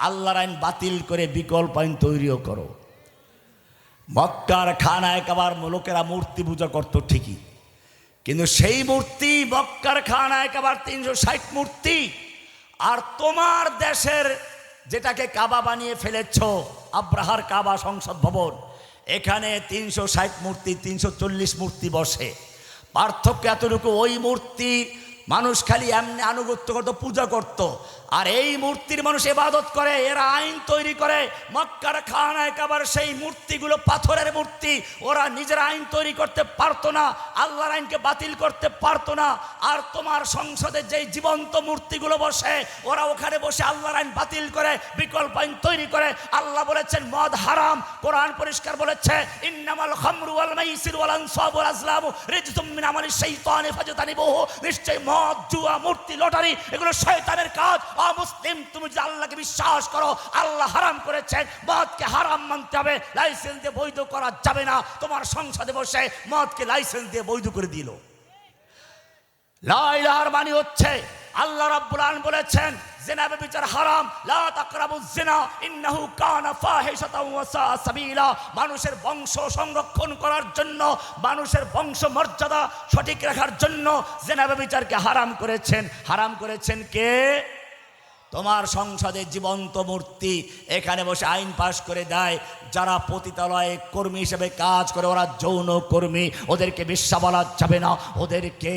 Speaker 1: আল্লাহর আইন বাতিল করে বিকল্প আইন তৈরিও করো। মক্কার খানায় কাবার লোকেরা মূর্তি পূজা করত ঠিকই, কিন্তু সেই মূর্তি মক্কার খানায় কাবার 360 মূর্তি। আর তোমার দেশের যেটাকে কাবা বানিয়ে ফেলেছ, আব্রাহার কাবা সংসদ ভবন, এখানে 360 মূর্তি, 340 মূর্তি বসে। পার্থক্য এতটুকু, ওই মূর্তি মানুষ খালি এমনি আনুগত্য করতো, পূজা করত, আর এই মূর্তির মানুষ ইবাদত করে। এরা আইন তৈরি করে। মক্কার খানায় কাবার সেই মূর্তিগুলো পাথরের মূর্তি, ওরা নিজের আইন তৈরি করতে পারতো না, আল্লাহর আইনকে বাতিল করতে পারতো না। আর তোমার সংসদে যেই জীবন্ত মূর্তিগুলো বসে, ওরা ওখানে বসে আল্লাহর আইন বাতিল করে, বিকল্প আইন তৈরি করে। আল্লাহ বলেছেন মদ হারাম, কোরআন পরিষ্কার বলেছে, ইন্নামাল খামরু ওয়াল মাইসিরু ওয়াল আনসাবু ওয়াল আজলামু রিজসুম মিন আমালিশ শাইতানি ফাজতানিবুহু, নিশ্চয় মদ, জুয়া, মূর্তি, লটারি এগুলো শয়তানের কাজ। অমুসলিম, তুমি যদি আল্লাহকে বিশ্বাস করো, আল্লাহ হারাম করেছেন, মদকে হারাম মানতে হবে, লাইসেন্স দিয়ে বৈধ করা যাবে না। তোমার সংসদে বসে মদকে লাইসেন্স দিয়ে বৈধ করে দিল। লা ইলাহার মানে হচ্ছে, আল্লাহ রাব্বুল আলামিন বলেছেন জিনা ব্যভিচার হারাম, লা তাকরাবুজ জিনা ইন্নাহু কানা ফাহিশাতাও ওয়া সাআ সাবিলা। মানুষের বংশ সংরক্ষণ করার জন্য, মানুষের বংশ মর্যাদা সঠিক রাখার জন্য জিনা ব্যভিচারকে হারাম করেছেন। হারাম করেছেন কে? তোমার সংসদে জীবন্ত মূর্তি এখানে বসে আইন পাশ করে দেয়, যারা পতিতালয়ে কর্মী হিসেবে কাজ করে ওরা যৌন কর্মী, ওদেরকে বেশ্যা বলা যাবে না, ওদেরকে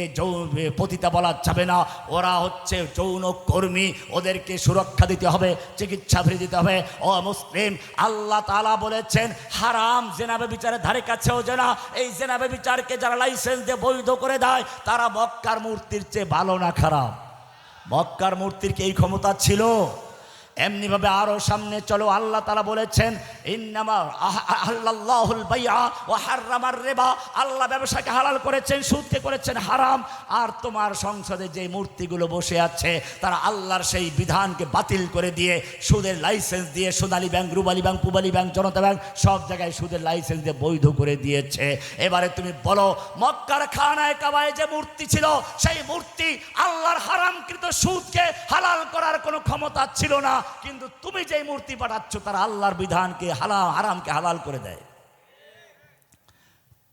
Speaker 1: পতিতা বলা যাবে না, ওরা হচ্ছে যৌন কর্মী, ওদেরকে সুরক্ষা দিতে হবে, চিকিৎসা ফ্রি দিতে হবে। ও মুসলিম, আল্লাহ তাআলা বলেছেন হারাম জেনাবে বিচারের ধারে কাছেও জেনা। এই জেনাবে বিচারকে যারা লাইসেন্স দিয়ে বৈধ করে দেয় তারা মক্কার মূর্তির চেয়ে ভালো না খারাপ? মক্কার মূর্তির কি এই ক্ষমতা ছিল? এমনিভাবে আরো সামনে চলো, আল্লাহ তাআলা বলেছেন ইন্নামা আহাল্লাল্লাহুল বাইআ ওয়া হাররামার রিবা, আল্লাহ ব্যবসাকে হালাল করেছেন, সুদকে করেছেন হারাম। আর তোমার সংসদে যে মূর্তিগুলো বসে আছে তারা আল্লাহর সেই বিধানকে বাতিল করে দিয়ে সুদের লাইসেন্স দিয়ে সোনালী ব্যাংক, রূপালী ব্যাংক, পূবালী ব্যাংক, জনতা ব্যাংক সব জায়গায় সুদের লাইসেন্স দিয়ে বৈধ করে দিয়েছে। এবারে তুমি বলো, মক্কার খানায় কাবায় যে মূর্তি ছিল সেই মূর্তি আল্লাহর হারামকৃত সুদকে হালাল করার কোনো ক্ষমতা ছিল না, কিন্তু তুমি যেই মূর্তি পাঠাচ্ছ তারা আল্লাহর বিধানকে হারামকে হালাল করে দেয়।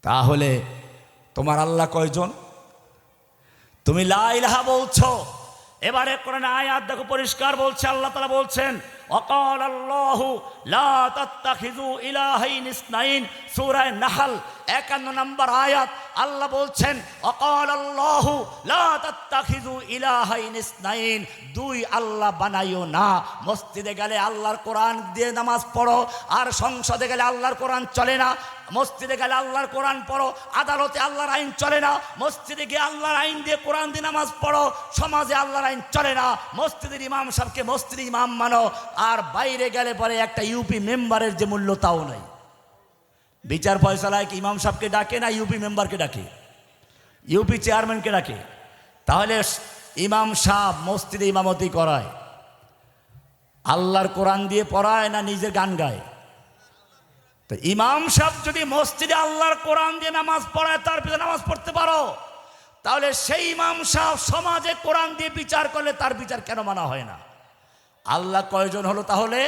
Speaker 1: তাহলে তোমার আল্লাহ কয়জন? তুমি লা ইলাহা বলছো, এবারে কোরআনে আয়াত দেখো পরিষ্কার বলছে, আল্লাহ তাআলা বলছেন ওয়াকাল আল্লাহু লা তাত্তাখিযু ইলাহাইন ইসনাইন, সূরা নাহল 51 নম্বর আয়াত। আল্লাহ বলছেন ওয়াকাল আল্লাহু লা তাত্তাখিযু ইলাহাইন ইসনাইন, দুই আল্লাহ বানাইও না। মসজিদে গেলে আল্লাহর কোরআন দিয়ে নামাজ পড়ো, আর সংসদে গেলে আল্লাহর কোরআন চলে না। মসজিদে গেলে আল্লাহর কোরআন পড়ো, আদালতে আল্লাহর আইন চলে না। মসজিদে গিয়ে আল্লাহর আইন দিয়ে কোরআন দিয়ে নামাজ পড়ো, সমাজে আল্লাহর আইন চলে না। মসজিদের ইমাম সাহেবকে মসজিদের ইমাম মানো, আর বাইরে গেলে পরে একটা ইউপি মেম্বারের যে মূল্য তাও নাই। বিচার ফয়সালায় কি ইমাম সাহেবকে ডাকে না ইউপি মেম্বারকে ডাকে? ইউপি চেয়ারম্যানকে ডাকে। তাহলে ইমাম সাহেব মসজিদে ইমামতি করায় আল্লাহর কোরআন দিয়ে পড়ায় না নিজের গান গায়? তো ইমাম সাহেব যদি মসজিদে আল্লাহর কোরআন দিয়ে নামাজ পড়ায়, তার পিছনে নামাজ পড়তে পারো, তাহলে সেই ইমাম সাহেব সমাজে কোরআন দিয়ে বিচার করলে তার বিচার কেন মানা হয় না? আল্লাহ কয়জন হলো তাহলে?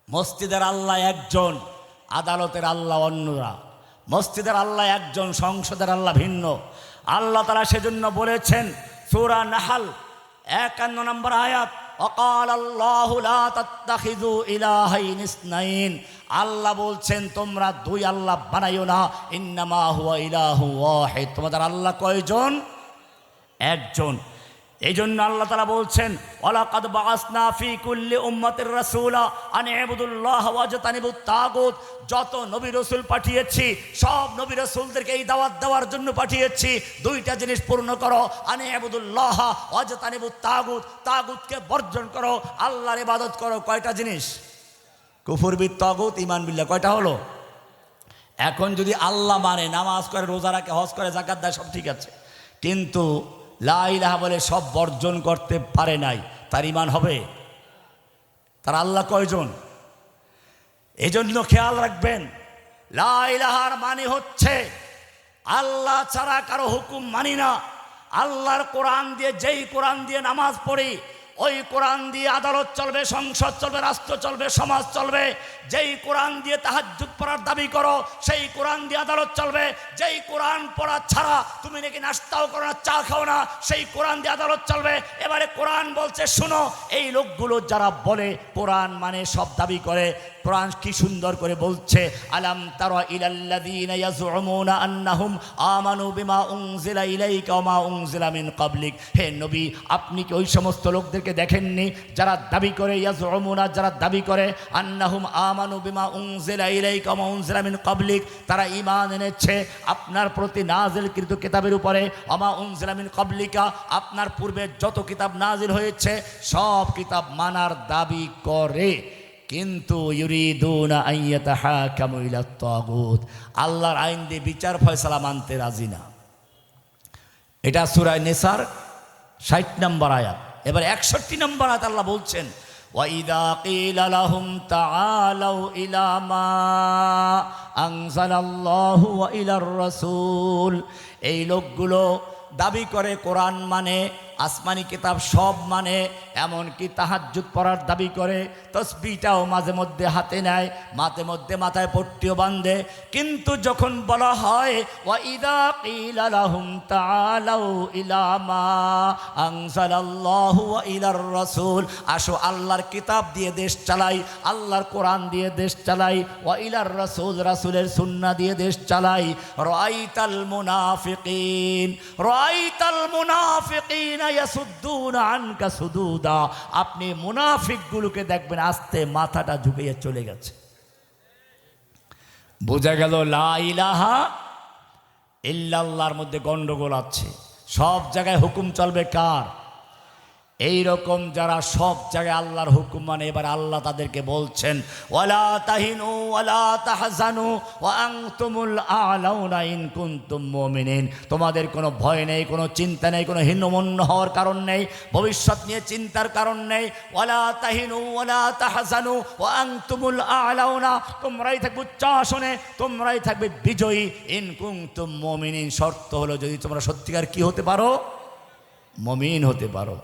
Speaker 1: মসজিদের আল্লাহ একজন, আদালতের আল্লাহ অন্যরা। মসজিদের আল্লাহ একজন, সংসদের আল্লাহ ভিন্ন। আল্লাহ তাআলা সেজন্য বলেছেন সূরা নাহল 51 নম্বর আয়াত, ওয়াকাল আল্লাহু লা তাত্তাখিযু ইলাহাইন ইসনাইন, আল্লাহ বলছেন তোমরা দুই আল্লাহ বানাইও না, ইন্নামা হুয়া ইলাহু ওয়াহিদ, তোমাদের আল্লাহ কয়জন? একজন। এই জন্য আল্লাহ তাআলা বলছেন ওয়ালাকাদ বাআসনা ফি কুল্লি উম্মাতির রাসূলা আন ইবুদুল্লাহ ওয়াজতানিবুত তাগুত, যত নবী রাসূল পাঠিয়েছি সব নবী রাসূলদেরকে এই দাওয়াত দেওয়ার জন্য পাঠিয়েছি, দুইটা জিনিস পূর্ণ করো, আন ইবুদুল্লাহ ওয়াজতানিবুত তাগুত, তাগুতকে বর্জন করো, আল্লাহর ইবাদত করো। কয়টা জিনিস? কুফর বিত তাগুত, ঈমান বিল্লাহ, কয়টা হলো? এখন যদি আল্লাহ মানে, নামাজ করে, রোজা রাখে, হজ করে, যাকাত দেয়, সব ঠিক আছে, কিন্তু লা ইলাহা বলে সব বর্জন করতে পারে নাই, তার ঈমান হবে? তার আল্লাহ কয়জন? এজন্য খেয়াল রাখবেন, লা ইলাহার মানে হচ্ছে আল্লাহ ছাড়া কারো হুকুম মানি না। আল্লাহর কোরআন দিয়ে, যেই কোরআন দিয়ে নামাজ পড়ি ওই কোরআন দিয়ে আদালত চলবে, সংসদ চলবে, রাষ্ট্র চলবে, সমাজ চলবে। যেই কোরআন দিয়ে তাহাজ্জুদ পড়ার দাবি করো সেই কোরআন দিয়ে আদালত চলবে। যেই কোরআন পড়া ছাড়া তুমি নাকি নাস্তাও করো না, চা খাও না, সেই কোরআন দিয়ে আদালত চলবে। এবারে কোরআন বলছে শোনো, এই লোকগুলো যারা বলে কোরআন মানে সব দাবি করে, কোরআন কি সুন্দর করে বলছে, আলাম তারা ইলাল্লাযীনা ইয়াজউমুনা আন্নাহুম আমানু বিমা উনজিলা ইলাইকা ওয়া মা উনজিলা মিন ক্বাবলিক। হে নবী, আপনি কি ওই সমস্ত লোকদেরকে দেখেননি যারা দাবি করে, ইয়াজউমুনা, যারা দাবি করে, আন্নাহুম আমানু বিমা উনজিলা ইলাইকা ওয়া মা উনজিলা মিন ক্বাবলিক, তারা ঈমান এনেছে আপনার প্রতি নাজিলকৃত কিতাবের উপরে, ওয়া মা উনজিলা মিন ক্বাবলিকা, আপনার পূর্বে যত কিতাব নাজিল হয়েছে সব কিতাব মানার দাবি করে, কিন্তু ইউরিদুনা আন ইয়াতাহাকামু ইলাত তাগুত, আল্লাহর আইন দিয়ে বিচার ফয়সালা মানতে রাজি না। এটা সূরা নিসার 60 নম্বর আয়াত। এবার 61 নম্বর আয়াত আল্লাহ বলছেন ওয়াইদা কিলা লাহুম তাআলাউ ইলা মা আনজালাল্লাহু ওয়া ইলার রাসূল, এই লোকগুলো দাবি করে কোরআন মানে, আসমানি কিতাব সব মানে, এমনকি তাহাজ্জুদ পড়ার দাবি করে, তসবিহটাও মাঝে মধ্যে হাতে নেয়, মাঝে মধ্যে মাথায় পট্টিও বাঁধে। কিন্তু যখন বলা হয় ওয়াইদা কিলা লাহুম তাআলাউ ইলা মা আনজালাল্লাহু ওয়া ইলার রাসূল, আসো আল্লাহর কিতাব দিয়ে দেশ চালাই, আল্লাহর কোরআন দিয়ে দেশ চালাই, ওয়া ইলার রাসূল, রাসূলের সুন্নাহ দিয়ে দেশ চালাই, রাআইতাল মুনাফিকিন ইয়াসুদ্দুনা আনকা সুদুদা, আপনি মুনাফিকগুলোকে দেখবেন আস্তে মাথাটা ঝুঁকিয়ে চলে গেছে। বোঝা গেল লা ইলাহা ইল্লাল্লাহর মধ্যে গন্ডগোল আছে। সব জায়গায় হুকুম চলবে কার? এই রকম যারা সব জায়গায় আল্লাহর হুকুম মানে, এবার আল্লাহ তাদেরকে বলছেন ওয়ালা তাহিনু ওয়ালা তাহজানু ওয়া আনতুমুল আ'লাউনা ইন কুনতুম মুমিনিন, তোমাদের কোনো ভয় নেই, কোনো চিন্তা নেই, কোনো হীনমন্য হওয়ার কারণ নেই, ভবিষ্যৎ নিয়ে চিন্তার কারণ নেই। ওয়ালা তাহিনু ওয়ালা তাহজানু ওয়া আনতুমুল আ'লাউনা, তোমরাই থাকবে উচ্চ আসনে, তোমরাই থাকবে বিজয়ী, ইন কুনতুম মুমিনিন, শর্ত হলো যদি তোমরা সত্যিকার কি হতে পারো, মুমিন হতে পারো।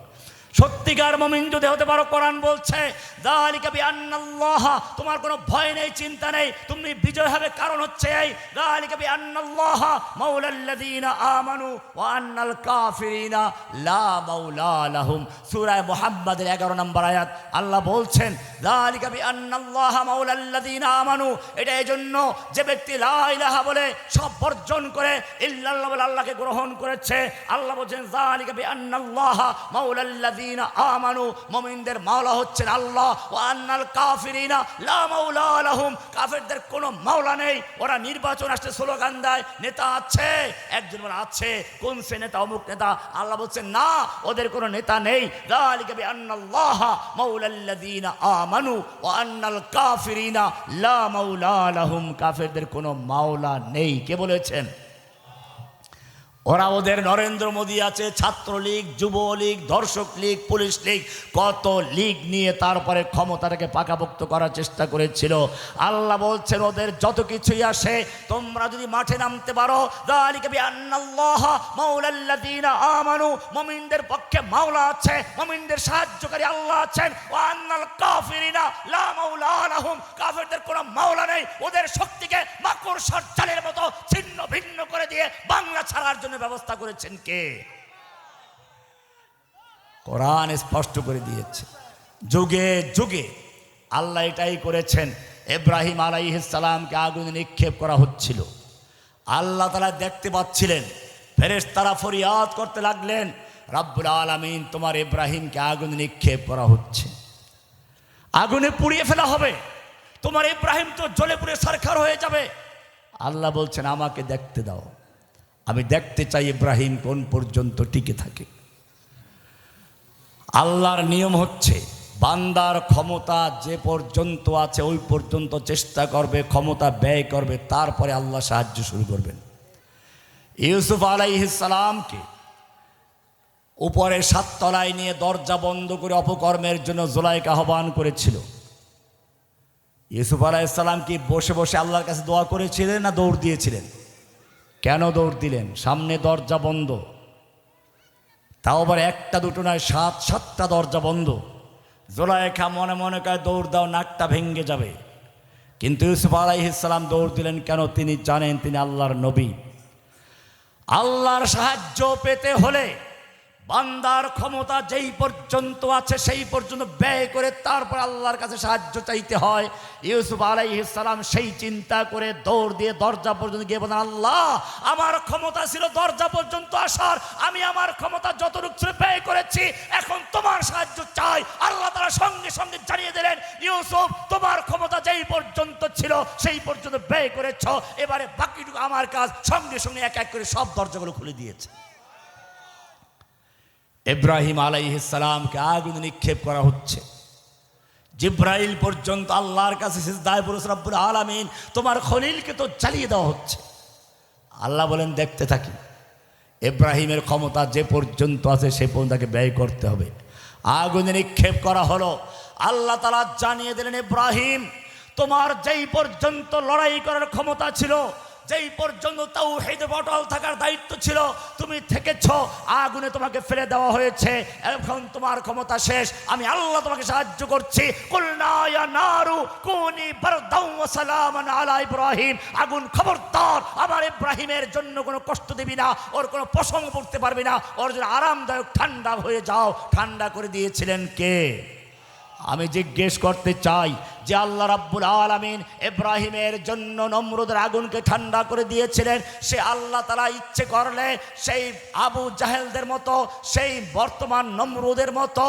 Speaker 1: সত্যিকার মুমিন যদি হতে পারো, কোরআন বলছে যালিকা বিআন্নাল্লাহ, তোমার কোনো ভয় নেই, চিন্তা নেই, তুমি বিজয় হবে। কারণ হচ্ছে এই যালিকা বিআন্নাল্লাহ মাওলাল্লাযীনা আমানু ওয়া আন্নাল কাফিরিনা লা মাওলা লাহুম। সূরা মুহাম্মাদের 11 নম্বর আয়াত আল্লাহ বলছেন যালিকা বিআন্নাল্লাহ মাওলাল্লাযীনা আমানু, এটা এই জন্য যে ব্যক্তি লা ইলাহা বলে সব বর্জন করে ইল্লাল্লাহ বলে আল্লাহকে গ্রহণ করেছে। আল্লাহ বলছেন যালিকা বিআন্নাল্লাহ মাওলাল্লাযীনা আমানু, মুমিনদের মাওলা হচ্ছেন আল্লাহ, ওয়া আন্নাল কাফিরিনা লা মাওলা লাহুম, কাফেরদের কোনো মাওলা নেই। ওরা নির্বাচন আসলে স্লোগান দেয়, নেতা আছে, একজন বলে আছে, কোন সে নেতা? অমুক নেতা। আল্লাহ বলছেন না, ওদের কোনো নেতা নেই। যালিকা বিআন্নাল্লাহ মাওলাল্লাযীনা আমানু ওয়া আন্নাল কাফিরিনা লা মাওলা লাহুম, কাফেরদের কোনো মাওলা নেই। কে বলেছেন? ওরা ওদের নরেন্দ্র মোদী আছে, ছাত্রলীগ, যুবলীগ, দর্শক লীগ, পুলিশ লীগ, কত লীগ নিয়ে তারপরে ক্ষমতাটাকে পাকাপোক্ত করার চেষ্টা করেছিল। আল্লাহ বলছেন ওদের যত কিছুই আসে, তোমরা যদি মাঠে নামতে পারো, যালিকা বিআন্নাল্লাহ মাওলাল্লাযীনা আমানু, মুমিনদের পক্ষে মাওলা আছে, মুমিনদের সাহায্যকারী আল্লাহ আছেন, ওয়া আন্নাল কাফিরিনা লা মাওলা লাহুম, কাফেরদের কোনো মাওলা নেই। ওদের শক্তিকে মাকড়সার জালের মতো ছিন্ন ভিন্ন করে দিয়ে বাংলা ছাড়ার জন্য ব্যবস্থা করেছেন কে? কোরআন স্পষ্ট করে দিয়েছে। যুগে যুগে আল্লাহ এটাই করেছেন। ইব্রাহিম আলাইহিস সালামকে আগুনে নিক্ষেপ করা হচ্ছিল, আল্লাহ তাআলা দেখতে পাচ্ছিলেন, ফেরেশতারা ফরিয়াদ করতে লাগলেন রব্বুল আলামিন তোমার ইব্রাহিমকে আগুনে নিক্ষেপ করা হচ্ছে, আগুনে পুড়িয়ে ফেলা হবে, তোমার ইব্রাহিম তো জ্বলে পুড়ে ছারখার হয়ে যাবে। আল্লাহ বলছেন আমাকে দেখতে দাও, আমি দেখতে চাই ইব্রাহিম কোন পর্যন্ত টিকে থাকে। আল্লাহর নিয়ম হচ্ছে বান্দার ক্ষমতা যে পর্যন্ত আছে ওই পর্যন্ত চেষ্টা করবে, ক্ষমতা ব্যয় করবে, তারপরে আল্লাহ সাহায্য শুরু করবেন। ইউসুফ আলাইহিস সালামকে উপরে 7 তলায় নিয়ে দরজা বন্ধ করে অপকর্মের জন্য জুলাইখা আহ্বান করেছিল। ইউসুফ আলাইহিস সালাম কি বসে বসে আল্লাহর কাছে দোয়া করেছিলেন না দৌড় দিয়েছিলেন? কেন দৌড় দিলেন? সামনে দরজা বন্ধ, তাও আবার একটা দুটো নয়, 7টা দরজা বন্ধ। জুলাইখা মনে মনে করে দৌড় দাও, নাকটা ভেঙে যাবে। কিন্তু ইউসুফ আলাইহিস সালাম দৌড় দিলেন কেন? তিনি জানেন তিনি আল্লাহর নবী। আল্লাহর সাহায্য পেতে হলে বান্দার ক্ষমতা যেই পর্যন্ত আছে সেই পর্যন্ত ব্যয় করে তারপর আল্লাহর কাছে সাহায্য চাইতে হয়। ইউসুফ আলাইহিস সালাম সেই চিন্তা করে দৌড় দিয়ে দরজা পর্যন্ত গিয়ে বলেন আল্লাহ আমার ক্ষমতা ছিল দরজা পর্যন্ত আসার, আমি আমার ক্ষমতা যতটুকু ছিল ব্যয় করেছি, এখন তোমার সাহায্য চাই। আল্লাহ তাআলা সঙ্গে সঙ্গে জানিয়ে দিলেন ইউসুফ তোমার ক্ষমতা যেই পর্যন্ত ছিল সেই পর্যন্ত ব্যয় করেছ, এবারে বাকিটুকু আমার কাজ। সঙ্গে সঙ্গে এক এক করে সব দরজাগুলো খুলে দিয়েছে। ইব্রাহিম আলাইহিস সালামকে আগুনে নিক্ষেপ করা হচ্ছে, জিব্রাইল পর্যন্ত আল্লাহর কাছে সিজদায় পড়েছে রব্বুল আলামিন তোমার খলিলকে তো জ্বালিয়ে দেওয়া হচ্ছে। আল্লাহ বলেন দেখতে থাকি, ইব্রাহিমের ক্ষমতা যে পর্যন্ত আছে সে পর্যন্ত তাকে ব্যয় করতে হবে। আগুনে নিক্ষেপ করা হলো। আল্লাহ তাআলা জানিয়ে দিলেন ইব্রাহিম তোমার যেই পর্যন্ত লড়াই করার ক্ষমতা ছিল যেই পর্যন্ত তাওহীদে অটল থাকার দায়িত্ব ছিল তুমি থেকেছ, আগুনে তোমাকে ফেলে দেওয়া হয়েছে, এখন তোমার ক্ষমতা শেষ, আমি আল্লাহ তোমাকে সাহায্য করছি। কুলনা ইয়া নারু কুনি বারদাও ওয়া সালামান আলা ইব্রাহিম, আগুন খবরদার আমার ইব্রাহিমের জন্য কোনো কষ্ট দিবি না, ওর কোনো প্রসঙ্গ পড়তে পারবি না, ওর জন্য আরামদায়ক ঠান্ডা হয়ে যাও। ঠান্ডা করে দিয়েছিলেন কে? আমি জিজ্ঞেস করতে চাই যে আল্লাহ রাব্বুল আলামিন ইব্রাহিমের জন্য নমরুদের আগুনকে ঠান্ডা করে দিয়েছিলেন, সে আল্লাহ তাআলা ইচ্ছে করলে সেই আবু জাহেলদের মতো, সেই বর্তমান নমরুদের মতো,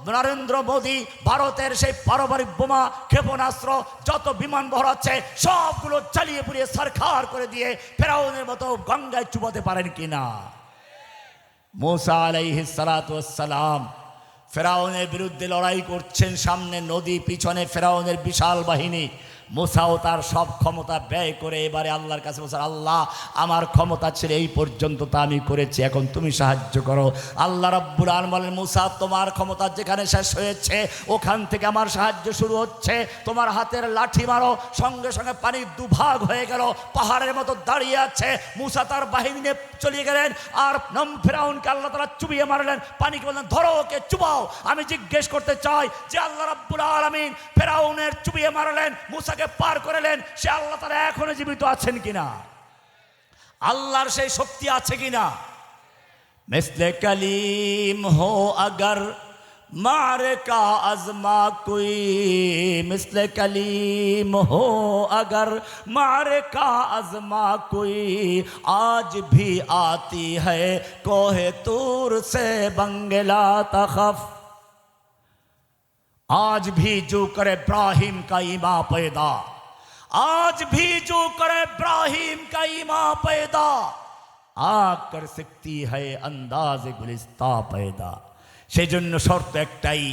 Speaker 1: নরেন্দ্র মোদী ভারতের সেই পারমাণবিক বোমা ক্ষেপণাস্ত্র যত বিমান বহর আছে সবগুলো জ্বালিয়ে পুড়িয়ে সারখার করে দিয়ে ফেরাউনের মতো গঙ্গায় চুবাতে পারেন কিনা? মুসা আলাইহিস সালাতু ওয়াস সালাম ফেরাউনের বিরুদ্ধে লড়াই করছেন, সামনে নদী, পিছনে ফেরাউনের বিশাল বাহিনী। মুসাও তার সব ক্ষমতা ব্যয় করে এবারে আল্লাহর কাছে বলছেন, আল্লাহ আমার ক্ষমতা ছিল এই পর্যন্ত, তা আমি করেছি, এখন তুমি সাহায্য করো। আল্লাহ রাব্বুল আলামিন বলেন, মুসা তোমার ক্ষমতা যেখানে শেষ হয়েছে ওখান থেকে আমার সাহায্য শুরু হচ্ছে, তোমার হাতের লাঠি মারো। সঙ্গে সঙ্গে পানি দুভাগ হয়ে গেল, পাহাড়ের মতো দাঁড়িয়ে আছে। মুসা তার বাহিনী নিয়ে চলে গেলেন, আর ফেরাউনকে আল্লাহ তাআলা চুবিয়ে মারলেন। পানিকে বললেন, ধরো ওকে, চুবাও। আমি জিজ্ঞেস করতে চাই যে আল্লাহ রাব্বুল আলামিন ফেরাউনের চুবিয়ে মারলেন, মুসাকে পার করলেন, সে আল্লাহ তাআলা এখনো জীবিত আছেন কিনা? আল্লাহর সেই শক্তি আছে কিনা? মিসলে কালিম হো আগর मारे का आजमा कोई, मिसले कलीम हो अगर मारे का आजमा कोई, आज भी आती है कोहे तूर से बंगला तखफ। आज भी जो करे इब्राहिम का ईमान पैदा, आज भी जो करे इब्राहिम का ईमान पैदा, आ कर सकती है अंदाज गुलिस्ता पैदा। সেই জন্য শর্ত একটাই,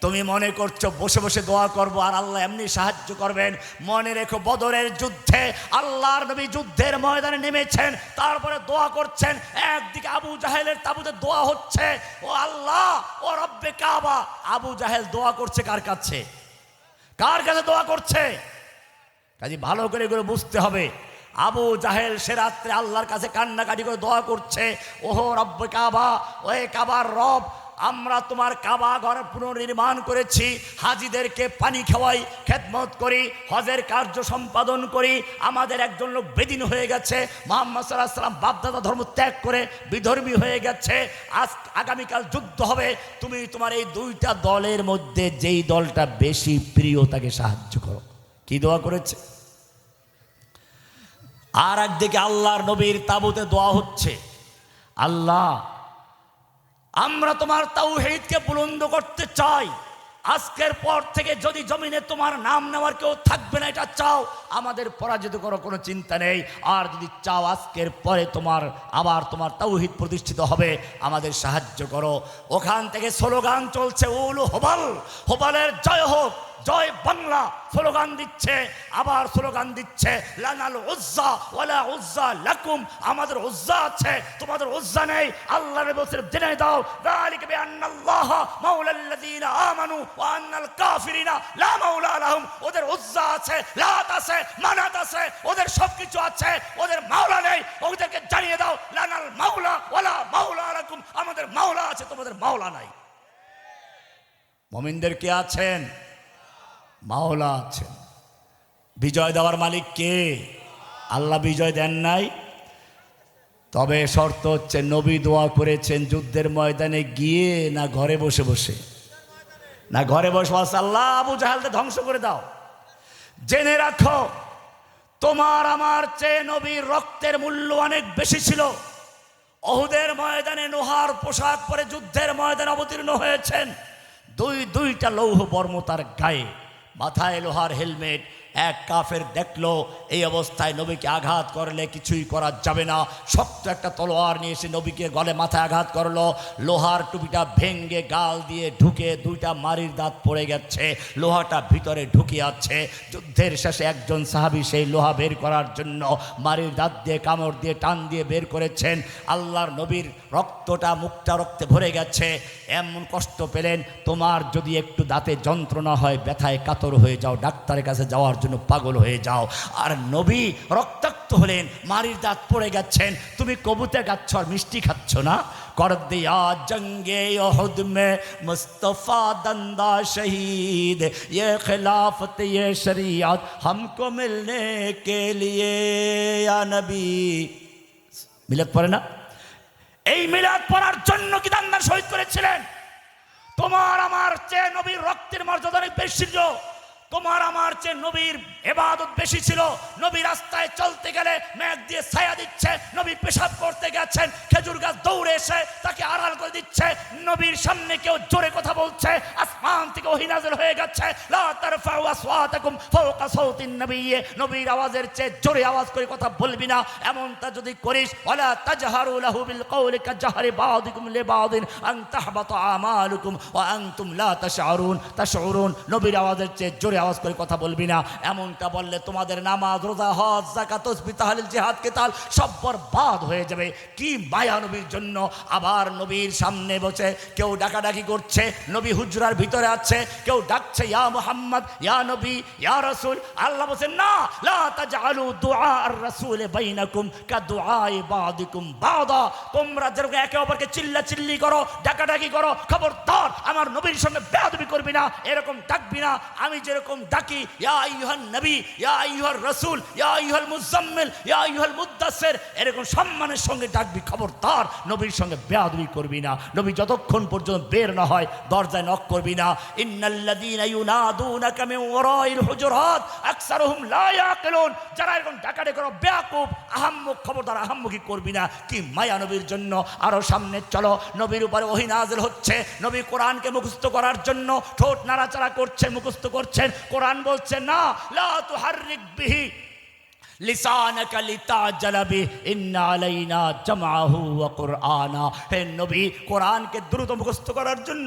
Speaker 1: তুমি মনে করছো বসে বসে দোয়া করবো আর আল্লাহ এমনি সাহায্য করবেন, মনে রেখো বদরের যুদ্ধে আল্লাহর নবী যুদ্ধের ময়দানে নেমেছেন, তারপরে দোয়া করছেন, একদিকে আবু জাহেলের তাবুতে দোয়া হচ্ছে, ও আল্লাহ ও রব্বে কাবা। আবু জাহেল দোয়া করছে কার কাছে? কার কাছে দোয়া করছে? কাজে ভালো করে এগুলো বুঝতে হবে। আবু জাহেল সে রাত্রে আল্লাহর কাছে কান্নাকাটি করে দোয়া করছে, ওহো রব্বে কাবা, ওহে কাবার রব, আমরা তোমার কাবা ঘর পুনর্নির্মাণ করেছি, হাজিদেরকে পানি খাওয়াই, খেদমত করি, হজের কার্য সম্পাদন করি, আমাদের একজন লোক বেদিন হয়ে গেছে, মুহাম্মদ সাল্লাল্লাহু আলাইহি ওয়াসাল্লাম বাপদাদা ধর্ম ত্যাগ করে বিধর্মী হয়ে গেছে, আজ আগামীকাল যুদ্ধ হবে, তুমি তোমার এই দুইটা দলের মধ্যে যেই দলটা বেশি প্রিয় তাকে সাহায্য করো। কি দোয়া করেছে? আর একদিকে আল্লাহর নবীর তাবুতে দোয়া হচ্ছে, আল্লাহ আমরা তোমার তাওহীদকে বুলন্দ করতে চাই, আজকের পর থেকে যদি জমিনে তোমার নাম নেওয়ার কেউ থাকবে না এটা চাও, আমাদের পরাজিত করার কোনো চিন্তা নেই, আর যদি চাও আজকের পরে আবার তোমার তাওহীদ প্রতিষ্ঠিত হবে, আমাদের সাহায্য করো। ওখান থেকে স্লোগান চলছে, উল হোবাল, হোবালের জয় হোক, জয় বাংলা স্লোগান দিচ্ছে, আবার স্লোগান দিচ্ছে লানাল উজ্জা ওয়ালা উজ্জা লাকুম, আমাদের উজ্জা আছে তোমাদের উজ্জা নেই। আল্লাহ বলছে জেনে দাও, যালিকা বিআন্নাল্লাহ মাওলাল্লাযিনা আমানু ওয়া আন্নাল কাফিরিনা লা মাওলা লাহুম, ওদের উজ্জা আছে, লাত আছে, মানাত আছে, ওদের সবকিছু আছে, ওদের মাওলা নেই। ওদেরকে জানিয়ে দাও লানাল মাওলা ওয়ালা মাওলা লাকুম, আমাদের মাওলা আছে তোমাদের মাওলা নাই। মুমিনদের কে আছেন? মাওলা আছেন। বিজয় দেওয়ার মালিক কে? আল্লাহ বিজয় দেন নাই, তবে শর্ত হচ্ছে নবী দোয়া করেছেন যুদ্ধের ময়দানে গিয়ে, না ঘরে বসে বসে? না ঘরে বসে বসে আল্লাহ আবু জাহেলকে ধ্বংস করে দাও। জেনে রাখো তোমার আমার চেয়ে নবীর রক্তের মূল্য অনেক বেশি ছিল। উহুদের ময়দানে লোহার পোশাক পরে যুদ্ধের ময়দানে অবতীর্ণ হয়েছেন, দুইটা লৌহ বর্ম তার গায়ে, মাথায় লোহার হেলমেট। এক কাফের দেখলো এই অবস্থায় নবীকে আঘাত করলে কিছুই করা যাবে না, শক্ত একটা তলোয়ার নিয়ে এসে নবীকে গলে মাথায় আঘাত করলো, লোহার টুপিটা ভেঙ্গে গাল দিয়ে ঢুকে দুইটা মারির দাঁত পড়ে গেছে, লোহাটা ভিতরে ঢুকে আছে। যুদ্ধের শেষে একজন সাহাবী সেই লোহা বের করার জন্য মারির দাঁত দিয়ে কামড় দিয়ে টান দিয়ে বের করেছেন। আল্লাহর নবীর রক্তটা মুখটা রক্তে ভরে গেছে, এমন কষ্ট পেলেন, তোমার যদি একটু দাঁতে যন্ত্রণা হয়, ব্যথায় কাতর হয়ে যাও, ডাক্তারের কাছে যাওয়ার জন্য পাগল হয়ে যাও। আর নবী রক্তাক্ত হলেন, মারির দাঁত পড়ে গেছেন, তুমি কবুতে গাচ্ছ আর মিষ্টি খাচ্ছ না। कर दिया जंगे उहद में मुस्तफ़ा दंदा शहीद, ये खिलाफत ये शरीयत हमको मिलने के लिए या नबी। मिलाद पढ़े ना, এই মিলাদ পড়ার জন্য কি দান্দা শহীদ করেছিলেন? তোমার আমার চেয়ে নবীর রক্তের মর্যাদা অনেক বেশি ছিল, তোমার আমার চেয়ে নবীর ইবাদত বেশি ছিল। নবী রাস্তায় চলতে গেলে মেঘ দিয়ে ছায়া দিচ্ছে, নবী পেশাব করতে গেছেন, খেজুর গাছ দৌড়ে এসে তাকে আড়াল করে দিচ্ছে। নবীর সামনে কেউ জোরে কথা বলছে, আসমান থেকে ওহী নাযিল হয়ে গেছে, লা তারফাউ আসওয়াতাকুম ফাওকা সাউতিন নবী, নবীর আওয়াজের চেয়ে জোরে আওয়াজ করে কথা বলবি না। এমনটা যদি করিস, ওয়ালা তাজহারু লাহু বিল কওলি কাজহারি বাযিকুম লিবাযিন আন তাহবাতা আমালুকুম ওয়া আনতুম লা তাশউরুন। নবীর আওয়াজের চেয়ে জোরে আওয়াজ করে কথা বলবি না। এমনটা বললে তোমাদের নামাজ, রোজা, হজ, যাকাত, তাসবিহ, তাহলিল, জিহাদ, কিতাল সব বরবাদ হয়ে যাবে। কি মায়া নবীর জন্য। আবার নবীর সামনে বসে কেউ ডাকাডাকি করছে, নবী হুজরার ভিতরে আছে, কেউ ডাকছে ইয়া মুহাম্মদ, ইয়া নবী, ইয়া রাসূল। আল্লাহ বলেন না, লা তাজআলু দুআ আর-রাসূল বাইনাকুম কাদুআই বাদিকুম বাদা। তোমরা যেরকম একে অপরকে চিল্লাচিল্লি করো, ডাকাডাকি করো, খবরদার আমার নবীর সঙ্গে বেয়াদবি করবি না, এরকম ডাকবি না। আমি যেরকম ডাকি ইয়া আইয়ুহান নবী, ইয়া আইয়ুহার রাসূল, ইয়া আইয়ুহাল মুজাম্মিল, ইয়া আইয়ুহাল মুদ্দাসসির, এরকম সম্মানের সঙ্গে ডাকবি। খবরদার নবীর সঙ্গে বেয়াদবি করবি না। নবী যতক্ষণ পর্যন্ত বের না হয় দরজায় নক করবি না। ইন্নাল্লাযীনা ইউনাদুনাকা মিন ওয়ারাইল হুজুরাত আকসারুহুম লা ইয়াকিলুন। যারা এরকম ডাকাডাকি করো, বেয়াকুব, আহাম্মক, খবরদার আহাম্মকি করবি না। কি মায়া নবীর জন্য। আরো সামনে চলো, নবীর উপরে ওহী নাযিল হচ্ছে, নবী কোরআনকে মুখস্থ করার জন্য ঠোঁট নাড়াচাড়া করছেন, মুখস্থ করছেন। কোরআন বলছে না, লা তুহাররিক বিহি লিসানাকা লিতাজালা বিহি ইন্না আলাইনা জামআহু ওয়া কুরআনা। হে নবী, কোরআনকে দ্রুত মুখস্থ করার জন্য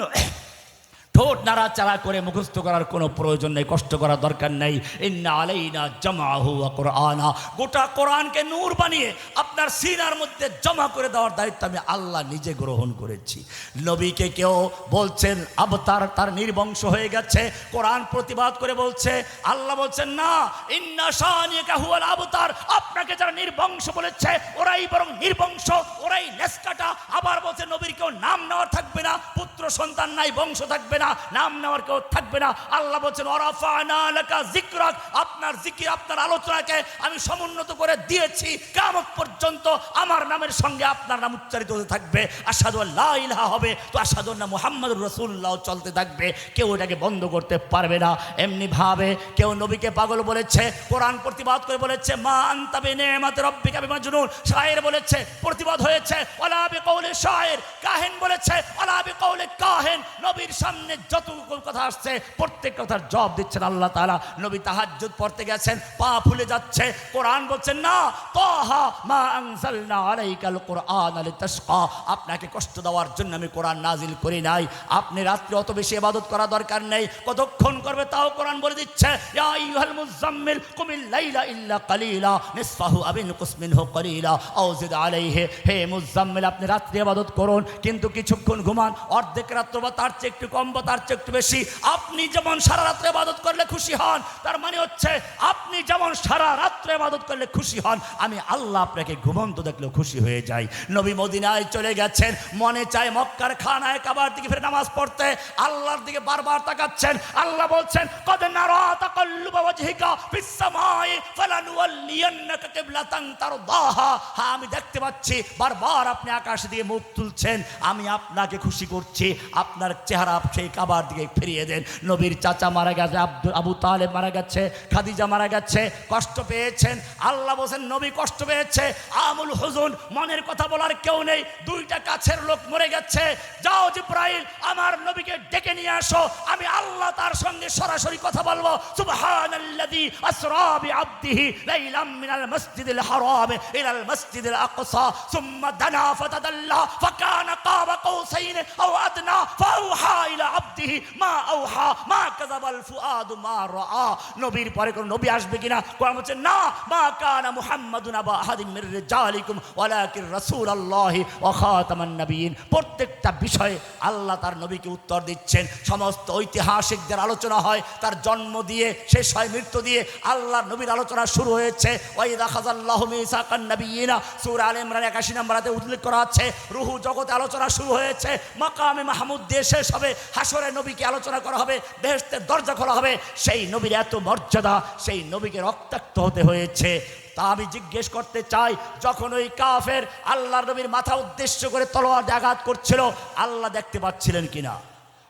Speaker 1: ঠোঁট নাড়াচাড়া করে মুখস্থ করার কোনো প্রয়োজন নেই, কষ্ট করার দরকার নেই। ইন্না আলাইনা জামআহু ওয়া কুরআনা। গোটা কোরআনকে নূর বানিয়ে আপনার সিনার মধ্যে জমা করে দেওয়ার দায়িত্ব আমি আল্লাহ নিজে গ্রহণ করেছি। নবীকে কেউ বলছেন আবতার, তার নির্বংশ হয়ে গেছে, কোরআন প্রতিবাদ করে বলছে, আল্লাহ বলছেন না, ইন্না শানিকা হুয়াল আবতার। আপনাকে যারা নির্বংশ বলেছে ওরাই বরং নির্বংশ, ওরাই লেসকাটা। আবার বলছে নবীর কেউ নাম নেওয়ার থাকবে না, পুত্র সন্তান নাই, বংশ থাকবে না, নাম নেওয়ার কেউ থাকবে না। আল্লাহ বলছেন ওয়ারাফা'না লাকা যিকরাক, আপনার জিকির, আপনার আলোচনাকে আমি সমুন্নত করে দিয়েছি। কিয়ামত পর্যন্ত আমার নামের সঙ্গে আপনার নাম উচ্চারিত হতে থাকবে। আশহাদু আল্লা ইলাহা হবে তো আশহাদু আন্না মুহাম্মাদুর রাসূলুল্লাহ চলতে থাকবে, কেউ এটাকে বন্ধ করতে পারবে না। এমনি ভাবে কেউ নবীকে পাগল বলেছে, কোরআন প্রতিবাদ করে বলেছে মা আনতা বিনিমাতি রাব্বিকা বিমাজনুন। শায়ের বলেছে, প্রতিবাদ হয়েছে ওয়ালা বিকাউলি শায়ের। কাহিন বলেছে ওয়ালা বিকাউলি কাহিন। নবীর সামনে যতটুকু কথা আসছে প্রত্যেক কথার জবাব দিচ্ছেন আল্লাহ তাআলা। নবী তাহাজ্জুদ পড়তে গেছেন, পা ফুলে যাচ্ছে, কোরআন বলছেন না, তাহা মা আনজালনা আলাইকাল কুরআনা লিতাশকা। আপনাকে কষ্ট দেওয়ার জন্য আমি কোরআন নাজিল করি নাই। আপনি রাত্রে অত বেশি ইবাদত করা দরকার নেই, কতক্ষণ করবে তাও কোরআন বলে দিচ্ছে। ইয়া আইয়ুহাল মুজাম্মিল কুমিল লাইলা ইল্লা কালিলা নিসফাহু আও ইনকুস মিনহু কালিলা আও জিদ আলাইহি। হে মুজাম্মিল, আপনি রাত্রে ইবাদত করুন, কিন্তু কিছুক্ষণ ঘুমান, অর্ধেক রাত্র বা তার চেয়ে একটু কম বা তার চেয়ে একটু বেশি। আপনি যেমন সারা রাত্রে ইবাদত করলে খুশি হন, তার মানে হচ্ছে আপনি যেমন সারা রাত্রে ইবাদত করলে খুশি হন, আমি আল্লাহ আপনাকে ঘুমন্ত দেখলেও খুশি হয়ে যাই। নবী মদিনায় চলে গেছেন, মনে চায় মক্কার খানায় কাবার দিকে ফিরে নামাজ পড়তে, আল্লাহর দিকে বারবার তাকাচ্ছেন। আল্লাহ বলছেন কদ নারা তাকাল্লুবা ওয়াজহিকা ফিস সামাই ফালানুওয়াল্লিয়ান্নাকা কিবলাতান তারদাহা। হ্যাঁ, আমি দেখতে পাচ্ছি বারবার আপনি আকাশ দিয়ে মুখ তুলছেন, আমি আপনাকে খুশি করছি, আপনার চেহারা সেই কাবার দিকে ফিরিয়ে দেন। নবীর চাচা মারা গেছে, আবু তালেব মারা গেছে, খাদিজা মারা গেছে, কষ্ট পেয়েছেন। আল্লাহ বলেন নবী কষ্ট পেয়েছে, আমুল হুজুন, মনের কথা বলার কেউ নেই, দুইটা কাছের লোক মরে গেছে, যাও জিব্রাইল আমার নবীকে ডেকে নিয়ে আসো, আমি আল্লাহ তার সঙ্গে সরাসরি কথা বলবো। সুবহানাল্লাযী আসরা বিআবদিহি লাইলাম মিনাল মাসজিদিল হারাম ইলাল মাসজিদিল আকসা সুম্মা দানা ফাতাদাল্লা ফাকানা কাবা কাউসাইন আও আদনা না ফাউহা ইলা আবদিহি মা আওহা মা কাযাবাল ফুআদু মা রাআ। নবীর পরে কোন নবী আসবে কিনা? কোরআন বলছে না, মা কানা মুহাম্মাদুন আবা আহাদিম মির রিজালিকুম ওয়ালাকিন রাসূলুল্লাহি ওয়া খাতামান নবিয়্যিন। প্রত্যেকটা বিষয়ে আল্লাহ তার নবীকে উত্তর দিচ্ছেন। সমস্ত ঐতিহাসিকদের আলোচনা হয় তার জন্ম দিয়ে, শেষ হয় মৃত্যু দিয়ে। আল্লাহর নবীর আলোচনা শুরু হয়েছে ওয়াইদা খাযাল্লাহু মিসাকান নবিয়্যিনা, সূরা আলে ইমরান 81 নম্বর আয়াতে উল্লেখ করা আছে। রুহু জগতে আলোচনা শুরু হয়েছে, মাকামে মাহমুদ দিয়ে শেষ হবে, হাসরে নবীকে আলোচনা করা হবে, বেহেশতের দরজা খোলা হবে। সেই নবীর এত মর্যাদা, সেই নবীকে রক্তাক্ত হতে হয়েছে। তা আমি জিজ্ঞেস করতে চাই, যখন ওই কাফের আল্লাহর নবীর মাথা উদ্দেশ্য করে তলোয়ার দিয়ে আঘাত করছিল, আল্লাহ দেখতে পাচ্ছিলেন কিনা?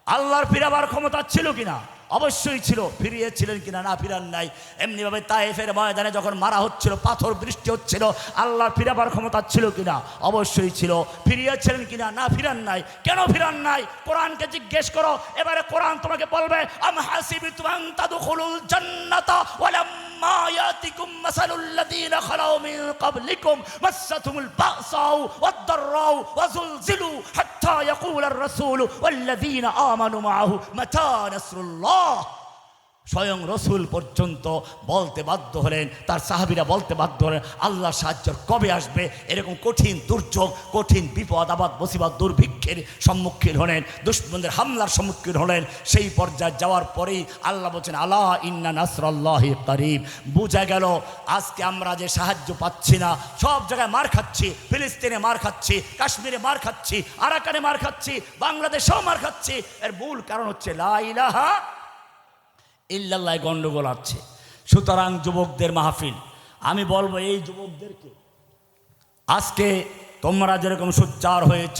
Speaker 1: আল্লাহর ফিরাবার ক্ষমতা ছিল কিনা? অবশ্যই ছিল। ফিরিয়েছিলেন কিনা? না, ফিরান নাই। এমনিভাবে তায়েফের ময়দানে যখন মারা হচ্ছিল, পাথর বৃষ্টি হচ্ছিল, আল্লাহর ফিরাবার ক্ষমতা ছিল কিনা? অবশ্যই ছিল। ফিরিয়েছিলেন কিনা? না, ফিরান নাই। কেন ফিরান নাই? কোরআনকে জিজ্ঞেস করো। এবারে কোরআন তোমাকে বলবে আম হাসিবতুম আন তাদখুলুল জান্নাতা ওয়ালাম্মা ইয়াতিকুম মাসালুল লাযীনা খালাউ মিন ক্বাবলিকুম মাসাতুমুল বাসাউ ওয়াদ-দাররাউ ওয়াযুলজিলু হাত্তা ইয়াকুলার রাসূলু ওয়াল্লাযীনা আমানু মাআহু মাতা নাসরুল্লাহ। স্বয়ং রসুল পর্যন্ত বলতে বাধ্য হলেন, তার সাহাবীরা বলতে বাধ্য হলেন, আল্লাহর সাহায্য কবে আসবে? এরকম কঠিন দুর্যোগ, কঠিন বিপদ আপদ মুসিবত দুর্ভিক্ষের সম্মুখীন হলেন, দুশমনদের হামলার সম্মুখীন হলেন। সেই পর্যায়ে যাওয়ার পরেই আল্লাহ বলছেন আলা ইন্না নাসরাল্লাহি করিব। বোঝা গেল আজকে আমরা যে সাহায্য পাচ্ছি না, সব জায়গায় মার খাচ্ছি। ফিলিস্তিনে মার খাচ্ছি, কাশ্মীরে মার খাচ্ছি, আরাকানে মার খাচ্ছি, বাংলাদেশেও মার খাচ্ছি। এর মূল কারণ হচ্ছে লা ইলাহা ইল্লাল্লাহ গন্ডগোল আছে। সুতরাং যুবকদের মাহফিল, আমি বলবো এই যুবকদেরকে, আজকে তোমরা যেরকম সোচ্চার হয়েছ,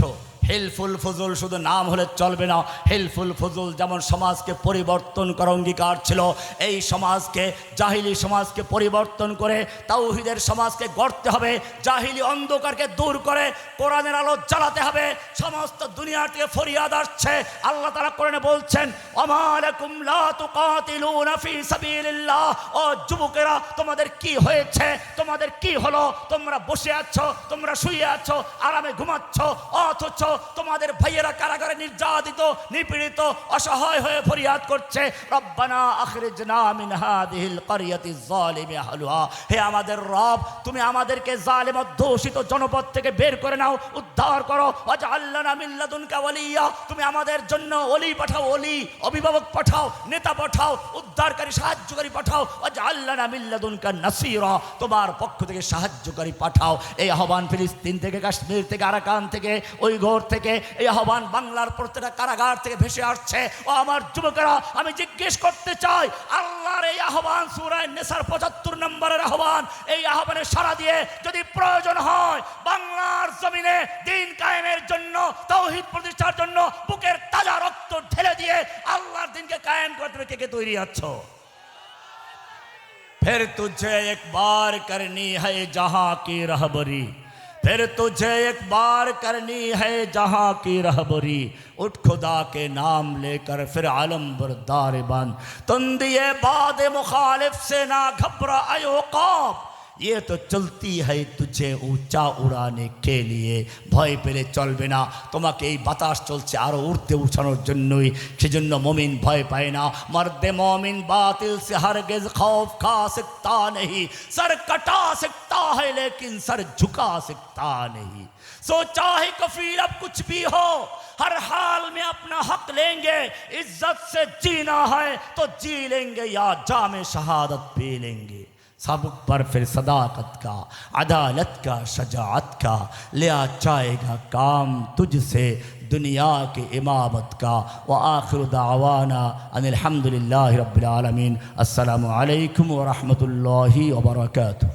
Speaker 1: হেলফুল ফজল শুধু নাম হলে চলবে না। হেলফুল ফজল যেমন সমাজকে পরিবর্তন করার অঙ্গীকার ছিল, এই সমাজকে, জাহিলি সমাজকে পরিবর্তন করে তাওহীদের সমাজকে গড়তে হবে। জাহিলি অন্ধকারকে দূর করে কোরআনের আলো জ্বালাতে হবে। সমস্ত দুনিয়া থেকে ফরিয়াদ আসছে। আল্লাহ তাআলা কোরআনে বলছেন ওমা লাকুম লা তুকাতিলুনা ফি সাবিলিল্লাহ। ও যুবকেরা, তোমাদের কি হয়েছে? তোমাদের কি হলো? তোমরা বসে আছো, তোমরা শুয়ে আছো, আরামে ঘুমাচ্ছ, অথচ তোমাদের ভাইয়েরা কারাগারে নির্যাতিত, নিপীড়িত, অসহায় হয়ে ফরিয়াদ করছে রব্বানা আখরিজনা মিন হাযিহিল ক্বরিয়াতি যালিমি আহলুহা। হে আমাদের রব, তুমি আমাদেরকে জালিম অধ্যুষিত জনপদ থেকে বের করে নাও, উদ্ধার করো। ওয়াজআল লানা মিন লাদুনকা ওয়ালিয়্যা। তুমি আমাদের জন্য ওলি পাঠাও, ওলি, অভিভাবক পাঠাও, নেতা পাঠাও, উদ্ধারকারী সাহায্যকারী পাঠাও। ওয়াজআল লানা মিন লাদুনকা নাসীরা। তোমার পক্ষ থেকে সাহায্যকারী পাঠাও। এই আহ্বান ফিলিস্তিন থেকে, কাশ্মীর থেকে, আরাকান থেকে, উইঘুর থেকে, এই আহ্বান বাংলার প্রত্যেকটা কারাগার থেকে ভেসে আসছে। ও আমার যুবকেরা, আমি জিজ্ঞেস করতে চাই, আল্লাহর এই আহ্বান সূরা নিসার 75 নম্বরের আহ্বান, এই আহ্বানে সাড়া দিয়ে যদি প্রয়োজন হয় বাংলার জমিনে দ্বীন কায়েমের জন্য, তাওহীদ প্রতিষ্ঠার জন্য বুকের তাজা রক্ত ঢেলে দিয়ে আল্লাহর দ্বীনকে কায়েম করতে কে কে তৈরি আছো? फिर तुझे एक बार करनी है जहां की रहबरी, फिर तुझे एक बार करनी है जहां की रहबरी। उठ खुदा के नाम लेकर फिर आलम बरदार बन, तुम दिए बाद मुखालिफ से ना घबरा अयोकाब। ये तो चलती है तुझे ऊंचा उड़ाने के लिए। ভয় পেলে চলবে না, তোমাকে এই বাতাস চলছে আরো উড়তে উঠানোর জন্যই। সেজন্য মুমিন ভয় পায় না। মর্দে মুমিন বাতিল से हरगिज खौफ खा सकता नहीं, सर कटा सकता है लेकिन सर झुका सकता नहीं। सो चाहे कफील अब कुछ भी हो, हर हाल में अपना हक लेंगे। इज्जत से जीना है तो जी लेंगे या जामे शहादत पी लेंगे। सबक पर फिर सदाकत का, अदालत का, शजाअत का लिया जाएगा काम तुझसे दुनिया के इमामत का। व आखिर दावाना अनिल हम्दुलिल्लाहि रब्बिल आलमीन। अस्सलामु अलैकुम व रहमतुल्लाहि व बरकातुहू।